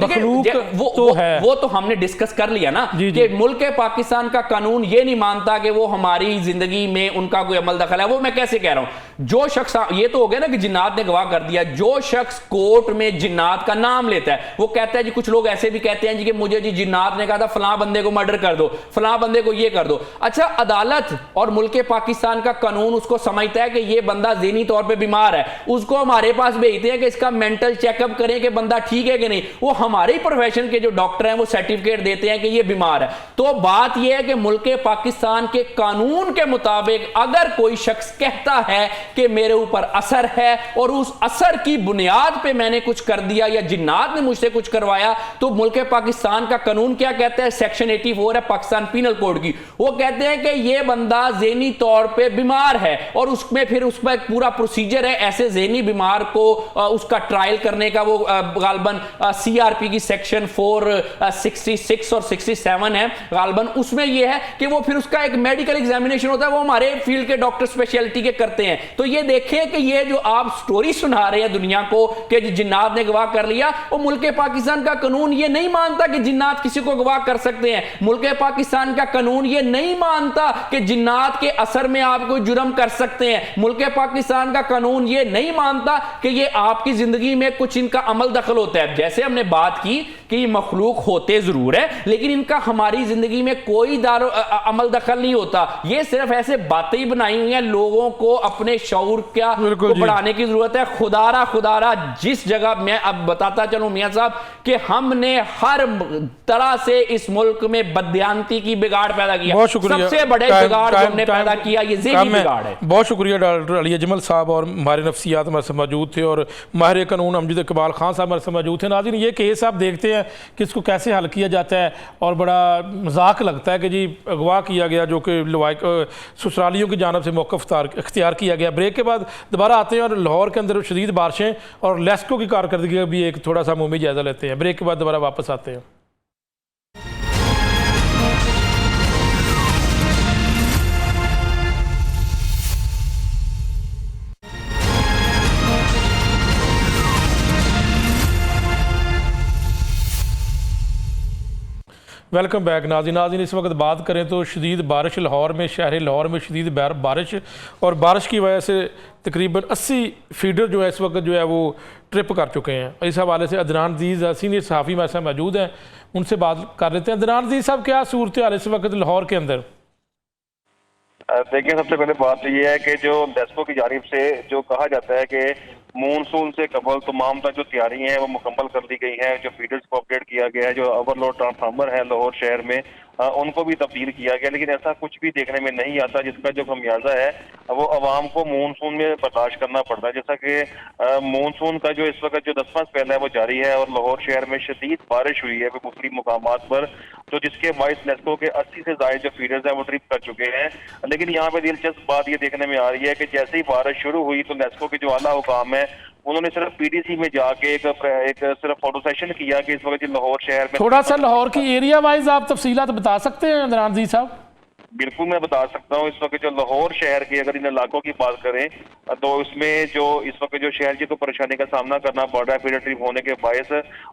वो तो हमने डिस्कस कर लिया ना कि मुल्क पाकिस्तान का कानून ये नहीं मानता कि वो हमारी जिंदगी में उनका कोई अमल दखल है। वो मैं कैसे कह रहा हूं, जो शख्स, ये तो हो गया ना कि जिन्नात ने गवाह कर दिया, जो शख्स कोर्ट में जिन्नात का नाम लेता है वो कहता है जी, कुछ लोग ऐसे भी कहते हैं जी कि मुझे जी जिन्नात ने कहा था फलां बंदे को मर्डर कर दो, फलां बंदे को ये कर दो। अच्छा, अदालत और मुल्क पाकिस्तान का कानून उसको समझता है कि ये बंदा ज़हनी तौर पे बीमार है, उसको हमारे पास भेजते हैं कि इसका मेंटल चेकअप करें कि बंदा ठीक है कि नहीं। वो हमारे ही प्रोफेशन के जो डॉक्टर हैं वो सर्टिफिकेट देते हैं कि ये बीमार है। तो बात ये है कि मुल्क पाकिस्तान के कानून के मुताबिक अगर कोई शख्स कहता है कि मेरे ऊपर असर है और उस असर की बुनियाद पे मैंने कुछ कर दिया या जिन्नात ने मुझसे कुछ करवाया, तो मुल्क पाकिस्तान का कानून क्या कहता है, सेक्शन 84 है पाकिस्तान पीनल कोड की, वो कहते हैं कि ये बंदा ज़हनी तौर पे बीमार है और उसमें फिर उसमें एक पूरा प्रोसीजर है ऐसे ज़हनी बीमार को उसका ट्रायल करने का। वो गालबन सीआरपी की सेक्शन 466 और 67 है गालबन, उसमें यह है कि वो फिर उसका एक मेडिकल एग्जामिनेशन होता है, वो हमारे फील्ड के डॉक्टर स्पेशलिटी के करते हैं। तो ये देखें कि ये जो आप स्टोरी सुना रहे हैं दुनिया को कि जिन्नात ने गवाह कर लिया, वो मुल्क पाकिस्तान का कानून ये नहीं मानता कि जिन्नात किसी को गवाह कर सकते हैं। मुल्क पाकिस्तान का कानून ये नहीं मानता कि जिन्नात के असर में आप कोई जुर्म कर सकते हैं। मुल्क पाकिस्तान का कानून ये नहीं मानता कि ये आपकी जिंदगी में कुछ इनका अमल दखल होता है। जैसे हमने बात की कि ये मखलूक होते जरूर है लेकिन इनका हमारी जिंदगी में कोई अमल दखल नहीं होता। ये सिर्फ ऐसे बातें ही बनाई हुई हैं, लोगों को अपने शऊर को बढ़ाने की जरूरत है। खुदारा जिस जगह मैं अब बताता चलूं मियां साहब कि हमने हर तरह से इस मुल्क में बदयांती की बिगाड़ पैदा किया। बहुत शुक्रिया। सबसे बड़े बिगाड़ जो हमने पैदा किया ये ज़हनी बिगाड़ है। बहुत शुक्रिया डॉक्टर अली अजमल साहब, और माहिर नफ्सियात हमारे साथ मौजूद थे और माहिर कानून अमजद इकबाल खान साहब हमारे साथ मौजूद थे। नाज़रीन, ये केस आप देखते हैं कि इसको कैसे हल किया जाता है और बड़ा मजाक लगता है कि जी अगवा किया गया जो कि ससुरालियों की जानब से मौक़िफ़ इख्तियार किया गया। ब्रेक के बाद दोबारा आते हैं और लाहौर के अंदर शदीद बारिशें और लेस्को की कारकर्दगी का भी एक थोड़ा सा मुमई जायज़ा लेते हैं। ब्रेक के बाद दोबारा वापस आते हैं। Welcome back. नाज़रीन, इस वक्त बात करें तो शदीद बारिश लाहौर में, शहर लाहौर में शदीद बारिश और बारिश की वजह से तकरीबन 80 फीडर जो है इस वक्त जो है वो ट्रिप कर चुके हैं। इस हवाले से अदनान अजीज़ सीनियर सहाफ़ी हमारे साथ मौजूद हैं, उनसे बात कर लेते हैं। अदनान अजीज़ साहब, क्या सूरत हाल इस वक्त लाहौर के अंदर? देखिए, सबसे पहले बात तो ये है कि जो लेस्को की जानिब से जो कहा जाता है कि मानसून से कबल तमाम जो तैयारी है वो मुकम्मल कर दी गई है, जो फीडर्स को अपडेट किया गया है, जो ओवरलोड ट्रांसफार्मर है लाहौर शहर में उनको भी तब्दील किया गया, लेकिन ऐसा कुछ भी देखने में नहीं आता जिसका जो खमियाजा है वो आवाम को मानसून में बर्दाश्त करना पड़ता है। जैसा कि मानसून का जो इस वक्त जो 10वां स्पेल है वो जारी है और लाहौर शहर में शदीद बारिश हुई है मुख्तलिफ मुकामात पर, तो जिसके बाइस लेस्को के 80 से ज्यादा जो फीडर्स हैं वो ट्रिप कर चुके हैं। लेकिन यहाँ पे दिलचस्प बात ये देखने में आ रही है कि जैसे ही बारिश शुरू हुई तो लेस्को के जो आला हुकाम है उन्होंने सिर्फ पीडीसी में जाके एक सिर्फ फोटो सेशन किया कि इस वक्त लाहौर शहर में थोड़ा सा लाहौर की एरिया वाइज आप तफसीलात बता सकते हैं अदनान जी साहब? बिल्कुल, मैं बता सकता हूँ। इस वक्त जो लाहौर शहर के अगर इन इलाकों की बात करें तो इसमें जो इस वक्त जो शहर जी को परेशानी का सामना करना पड़ रहा है फीडर ट्रिप होने के बायस,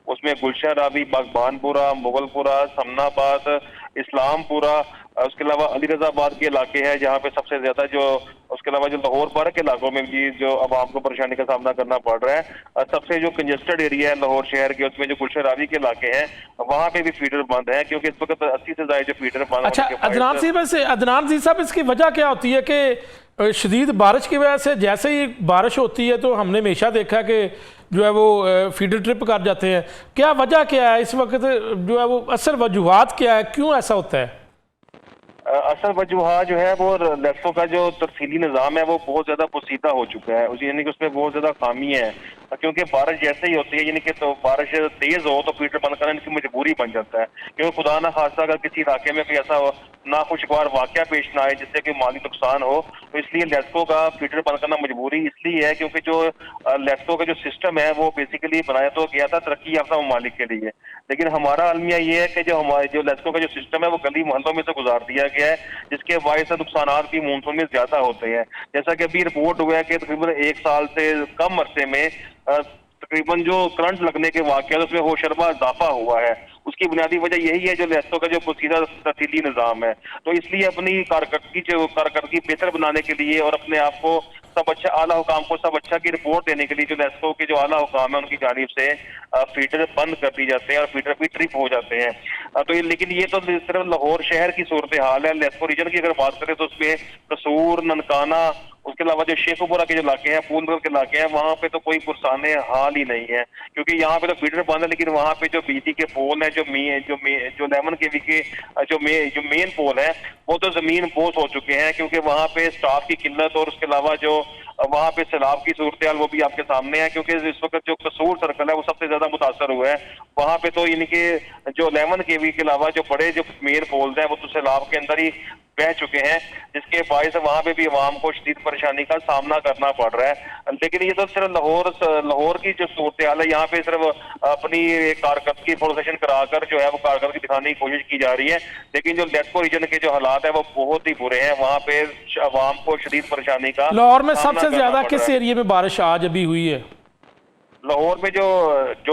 उसमें गुलशन रावी, बागबानपुरा, मुगलपुरा, समनाबाद, इस्लामपुरा, उसके अलावा अली रजाबाद के इलाके हैं जहाँ पे सबसे ज्यादा जो, उसके अलावा जो लाहौर पार्क के इलाकों में भी जो आवाम को परेशानी का सामना करना पड़ रहा है। सबसे जो कंजेस्टेड एरिया है लाहौर शहर के उसमें जो गुलशन रावी के इलाके हैं वहाँ पे भी फीडर बंद है क्योंकि इस वक्त 80 से ज्यादा जो फीडर बंद। अच्छा अदनान जी साहब, इसकी वजह क्या होती है कि शदीद बारिश की वजह से जैसे ही बारिश होती है तो हमने हमेशा देखा कि जो है वो फीडर ट्रिप कर जाते हैं, क्या वजह क्या है इस वक्त, जो है वो असल वजूहात क्या है, क्यों ऐसा होता है? असल वजूहात जो है वो लेस्को का जो तफसीली निज़ाम है वो बहुत ज़्यादा पोसीदा हो चुका है, यानी कि उसमें बहुत ज़्यादा खामी है। क्योंकि बारिश जैसे ही होती है, यानी कि तो बारिश तेज हो तो फीडर बंद करना इनकी मजबूरी बन जाता है। क्योंकि खुदा ना खास्ता अगर किसी इलाके में कोई ऐसा नाखुशगवार वाकया पेश ना आए जिससे कि माली नुकसान हो, तो इसलिए लेस्को का फीडर बंद करना मजबूरी इसलिए है क्योंकि जो लेस्को का जो सिस्टम है वो बेसिकली बनाया तो गया था तरक्की याफ्ता ममालिक के लिए, लेकिन हमारा अलमिया ये है कि जो हमारे जो लेस्को का जो सिस्टम है वो गली मोहल्लों में से गुजार दिया गया है, जिसके बायस नुकसान भी मानसून में ज्यादा होते हैं। जैसा कि अभी रिपोर्ट हुआ है कि तकरीबन 1 साल से कम अरसे में तकरीबन जो करंट लगने के वाकया उसमें होशरबा इजाफा हुआ है। उसकी बुनियादी वजह यही है जो लेस्को का जो सीधा तफसीली निज़ाम है। तो इसलिए अपनी कारकर्दगी बेहतर बनाने के लिए और अपने आप को सब अच्छा आला हुकाम को सब अच्छा की रिपोर्ट देने के लिए जो लेस्को के जो आला हुकाम है उनकी जानिब से फीडर बंद कर दी जाते हैं और फीडर भी ट्रिप हो जाते हैं। तो लेकिन ये तो सिर्फ लाहौर शहर की सूरत हाल है। लेस्को रीजन की अगर बात करें तो उसमें कसूर, ननकाना, उसके अलावा जो शेखुपुरा के जो इलाके हैं, फूलगढ़ के इलाके हैं, वहाँ पे तो कोई पुरसाने हाल ही नहीं है, क्योंकि यहाँ पे तो फीडर बंद है, लेकिन वहाँ पे जो बिजली के पोल है, जो 11 kV के जो मेन पोल है वो तो जमीन बोझ हो चुके हैं, क्योंकि वहाँ पे स्टाफ की किल्लत और उसके अलावा जो वहाँ पे सैलाब की सूरत हाल वो भी आपके सामने है। क्योंकि इस वक्त जो कसूर सर्कल है वो सबसे ज्यादा मुतासर हुआ है। वहाँ पे तो यानी कि जो 11 kV के अलावा जो बड़े जो मेन पोल्स हैं वो तो सैलाब के अंदर ही बह चुके हैं, जिसके बायस वहाँ पे भी अवाम को शदीद परेशानी का सामना करना पड़ रहा है। लेकिन ये तो सिर्फ लाहौर की जो सूरत हाल है, यहाँ पे सिर्फ अपनी कारकर्दगी प्रोसेशन कराकर जो है वो कारकर्दगी दिखाने की कोशिश की जा रही है, लेकिन जो लेस्को रीजन के जो हालात है वो बहुत ही बुरे हैं। वहाँ पे अवाम को शदीद परेशानी का लाहौर में सबसे ज्यादा किस एरिया में बारिश आज अभी हुई है? लाहौर में जो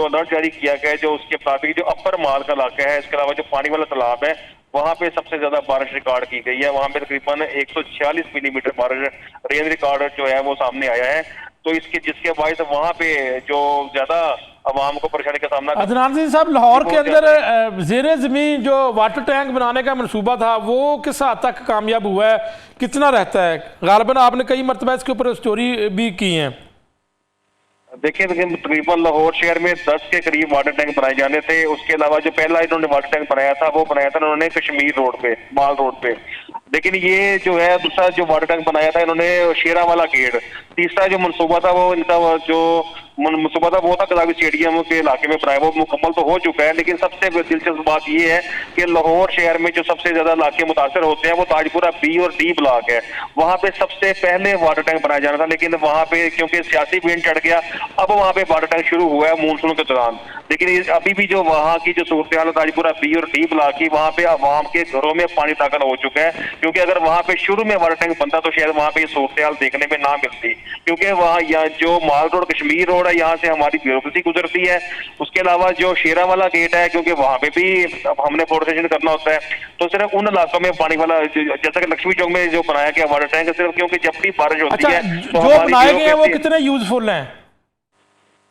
अलर्ट जारी किया गया है, जो उसके मुताबिक जो अपर माल का इलाका है, इसके अलावा जो पानी वाला तालाब है, वहाँ पे सबसे ज्यादा बारिश रिकॉर्ड की गई है। वहाँ पे तकरीबन 146 मिलीमीटर बारिश रेन रिकॉर्ड जो है वो सामने आया है। तो जिसके बायस वहाँ पे जो ज्यादा अवाम को परेशानी का सामना अदनान सिंह साहब, लाहौर के अंदर ज़ेरे ज़मीन जो वाटर टैंक बनाने का मनसूबा था वो किस हद तक कामयाब हुआ है, कितना रहता है? गालिबन आपने कई मरतबा इसके ऊपर स्टोरी भी की है। देखिए तकरीबन लाहौर शहर में 10 के करीब वाटर टैंक बनाए जाने थे। उसके अलावा जो पहला इन्होंने वाटर टैंक बनाया था वो बनाया था इन्होंने कश्मीर रोड पे, माल रोड पे। लेकिन ये जो है दूसरा जो वाटर टैंक बनाया था इन्होंने शेरावाला गेट। तीसरा जो मनसूबा था वो इनका जो मनसूबा था वो था कदावी स्टेडियम के इलाके में बनाया, वो मुकम्मल तो हो चुका है। लेकिन सबसे दिलचस्प बात ये है कि लाहौर शहर में जो सबसे ज्यादा इलाके मुतासर होते हैं वो ताजपुरा बी और डी ब्लॉक है। वहाँ पे सबसे पहले वाटर टैंक बनाया जाना था, लेकिन वहाँ पे क्योंकि सियासी बेंच चढ़ गया, अब वहाँ पे वाटर टैंक शुरू हुआ है मानसून के दौरान। लेकिन अभी भी जो वहाँ की जो सूरत हाल है ताजपुरा बी और डी ब्लॉक की, वहाँ पे अवाम के घरों में पानी दाखिल हो चुका है। क्योंकि अगर वहाँ पे शुरू में वाटर टैंक बनता तो शायद वहाँ पे सूरत हाल देखने में ना मिलती, क्योंकि वहाँ जो माल रोड कश्मीर रोड है यहाँ से हमारी ब्यूरोक्रेसी गुजरती है। उसके अलावा जो शेरावाला गेट है, क्योंकि वहाँ पे भी हमने प्रोटेक्शन करना होता है, तो सिर्फ उन इलाकों में पानी वाला जैसा कि लक्ष्मी चौक में जो बनाया गया वाटर टैंक सिर्फ क्योंकि जब भी बारिश होती है तो जो बनाए गए हैं वो कितने यूजफुल हैं?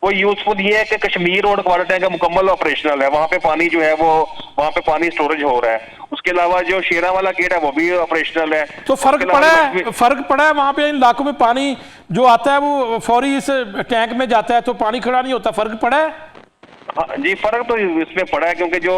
वो यूजफुल ये है कि कश्मीर रोड वाटर टैंक मुकम्मल ऑपरेशनल है, वहाँ पे पानी जो है वो वहाँ पे पानी स्टोरेज हो रहा है। उसके अलावा जो शेरा वाला गेट है वो भी ऑपरेशनल है। तो फर्क पड़ा है वहाँ पे इन इलाकों में पानी जो आता है वो फौरी इस टैंक में जाता है तो पानी खड़ा नहीं होता, फर्क पड़ा है? हाँ जी, फर्क तो इसमें पड़ा है, क्योंकि जो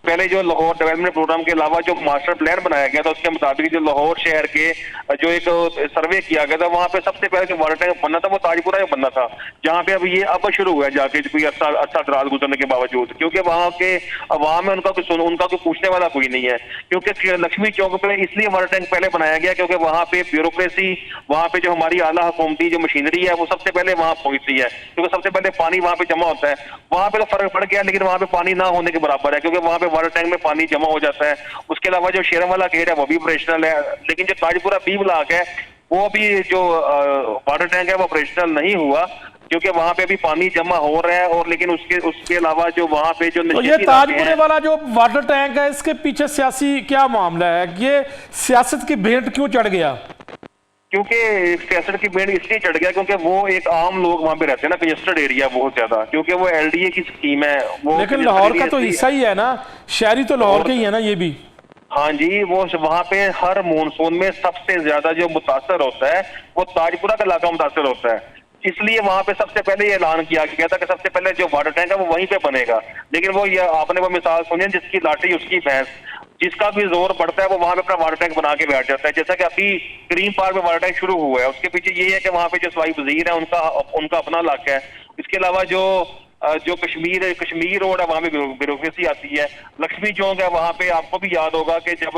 पहले जो लाहौर डेवलपमेंट प्रोग्राम के अलावा जो मास्टर प्लान बनाया गया था उसके मुताबिक जो लाहौर शहर के जो एक सर्वे किया गया था, वहाँ पे सबसे पहले जो वाटर टैंक बनना था वो ताजपुरा में बनना था, जहाँ पे अब ये अब शुरू हुआ है जाके कोई अच्छा दराज गुजरने के बावजूद, क्योंकि वहाँ के अवाम में उनका कोई पूछने वाला कोई नहीं है। क्योंकि लक्ष्मी चौक पे इसलिए वाटर टैंक पहले बनाया गया क्योंकि वहाँ पे ब्यूरोक्रेसी, वहाँ पे जो हमारी आला हुकूमती जो मशीनरी है वो सबसे पहले वहाँ पहुंचती है, क्योंकि सबसे पहले पानी वहाँ पे जमा होता है। वहाँ पे तो फर्क पड़ गया, लेकिन वहाँ पे पानी ना होने के बराबर है, क्योंकि वहाँ पे वाटर टैंक में पानी जमा हो जाता है। उसके अलावा जो शेरावाला गेट है वो भी ऑपरेशनल है, लेकिन जो ताजपुरा बी ब्लॉक है वो भी जो वाटर टैंक है वो ऑपरेशनल नहीं हुआ, क्योंकि वहाँ पे भी पानी जमा हो रहा है। और लेकिन उसके अलावा जो वहाँ पे जो तो ये ताजपुरे वाला जो वाटर टैंक है इसके पीछे सियासी क्या मामला है? ये सियासत की भेंट क्यों चढ़ गया? क्योंकि सियासत की भेंट इसलिए चढ़ गया क्योंकि वो एक आम लोग वहाँ पे रहते हैं ना, कंजेस्टेड एरिया बहुत ज्यादा, क्योंकि वो एलडीए की स्कीम है वो। लेकिन लाहौर का तो हिस्सा ही है ना, शहरी तो लाहौर के ही है ना ये भी। हाँ जी, वो वहाँ पे हर मानसून में सबसे ज्यादा जो मुतासर होता है वो ताजपुरा का इलाका मुतासर होता है, इसलिए वहां पे सबसे पहले ये ऐलान किया गया था कि सबसे पहले जो वाटर टैंक है वो वहीं पे बनेगा। लेकिन वो ये आपने वो मिसाल सुनी, जिसकी लाठी उसकी भैंस, जिसका भी जोर पड़ता है वो वहां पे अपना वाटर टैंक बना के बैठ जाता है। जैसा कि अभी ग्रीन पार्क में वाटर टैंक शुरू हुआ है, उसके पीछे ये है कि वहां पे जो सवाई वजीर है उनका अपना इलाका है, इसके अलावा जो कश्मीर रोड है वहाँ पे ब्यूरोक्रेसी आती है। लक्ष्मी चौक है, वहाँ पे आपको भी याद होगा कि जब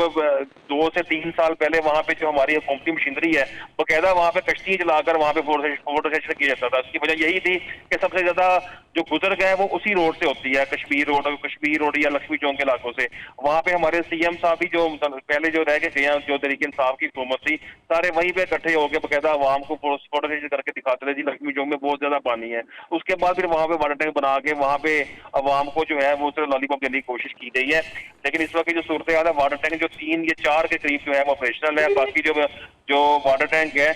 2 से 3 साल पहले वहाँ पे जो हमारी हुकूमती मशीनरी है बकायदा वहाँ पे कश्ती चलाकर वहाँ पे फोटो सेशन किया जाता था। उसकी वजह यही थी कि सबसे ज्यादा जो गुजर गए वो उसी रोड से होती है, कश्मीर रोड या लक्ष्मी चौक के इलाकों से। वहाँ पे हमारे CM साहब भी जो पहले जो रह के गए, जो तरीके इंसाफ की हुकूमत थी, सारे वहीं पे इकट्ठे होकर बकायदा आवाम को फोटो सेशन करके दिखाते थे जी लक्ष्मी चौक में बहुत ज्यादा पानी है। उसके बाद फिर वहाँ पे वाटर टैंक बना के वहाँ पे आवाम को जो है वो सिर्फ लॉलीपॉप देने की कोशिश की गई है। लेकिन इस वक्त की जो सूरत हाल है, वाटर टैंक जो 3 या 4 के करीब जो है वो ऑपरेशनल है। बाकी जो वाटर टैंक है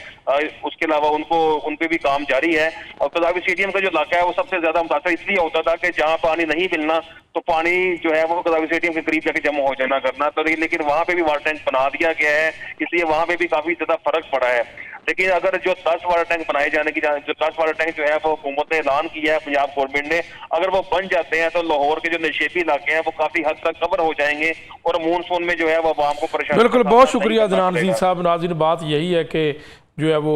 उसके अलावा उन पे भी काम जारी है। और कदावी स्टेडियम का जो इलाका है वो सबसे ज्यादा मुतासर इसलिए होता था कि जहाँ पानी नहीं मिलना तो पानी जो है वो कदावी स्टेडियम के करीब जाके जमा हो जाना करना, तो लेकिन वहाँ पे भी वाटर टैंक बना दिया गया है, इसलिए वहाँ पे भी काफी ज्यादा फर्क पड़ा है। लेकिन अगर जो 10 वाटर टैंक बनाए जाने की, जो 10 वाटर टैंक जो है वो हुकूमत ने ऐलान किया है, पंजाब गवर्नमेंट ने, अगर वो बन जाते हैं तो लाहौर के जो नशेबी इलाके हैं वो काफी हद तक कवर हो जाएंगे और मानसून में जो है वो आवाम को परेशान। बिल्कुल, बहुत शुक्रिया अदनान अजीज साहब। नाज़रीन, बात यही है कि जो है वो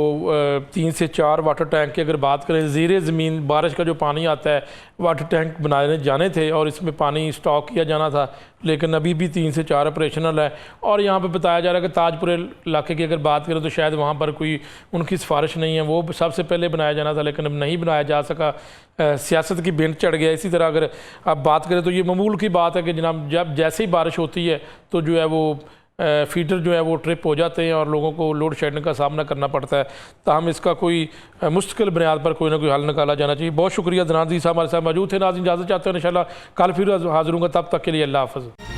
3 से 4 वाटर टैंक की अगर बात करें, ज़ीरे ज़मीन बारिश का जो पानी आता है वाटर टैंक बनाए जाने थे और इसमें पानी स्टॉक किया जाना था, लेकिन अभी भी 3 से 4 ऑपरेशनल है। और यहाँ पे बताया जा रहा है कि ताजपुर इलाके की अगर बात करें तो शायद वहाँ पर कोई उनकी सिफारिश नहीं है, वो सबसे पहले बनाया जाना था लेकिन अब नहीं बनाया जा सका, सियासत की भिंड चढ़ गया। इसी तरह अगर आप बात करें तो ये मामूल की बात है कि जनाब जब जैसे ही बारिश होती है तो जो है वो फीडर जो है वो ट्रिप हो जाते हैं और लोगों को लोड शेडिंग का सामना करना पड़ता है। ताहम इसका कोई मुस्तकिल बुनियाद पर कोई ना कोई हल निकाला जाना चाहिए। बहुत शुक्रिया। अदनान अजीज साहब हमारे साथ मौजूद थे। नाज़रीन, इजाज़त चाहते हैं, इंशाल्लाह कल फिर हाजिर होंगे, तब तक के लिए अल्लाह हाफ़िज़।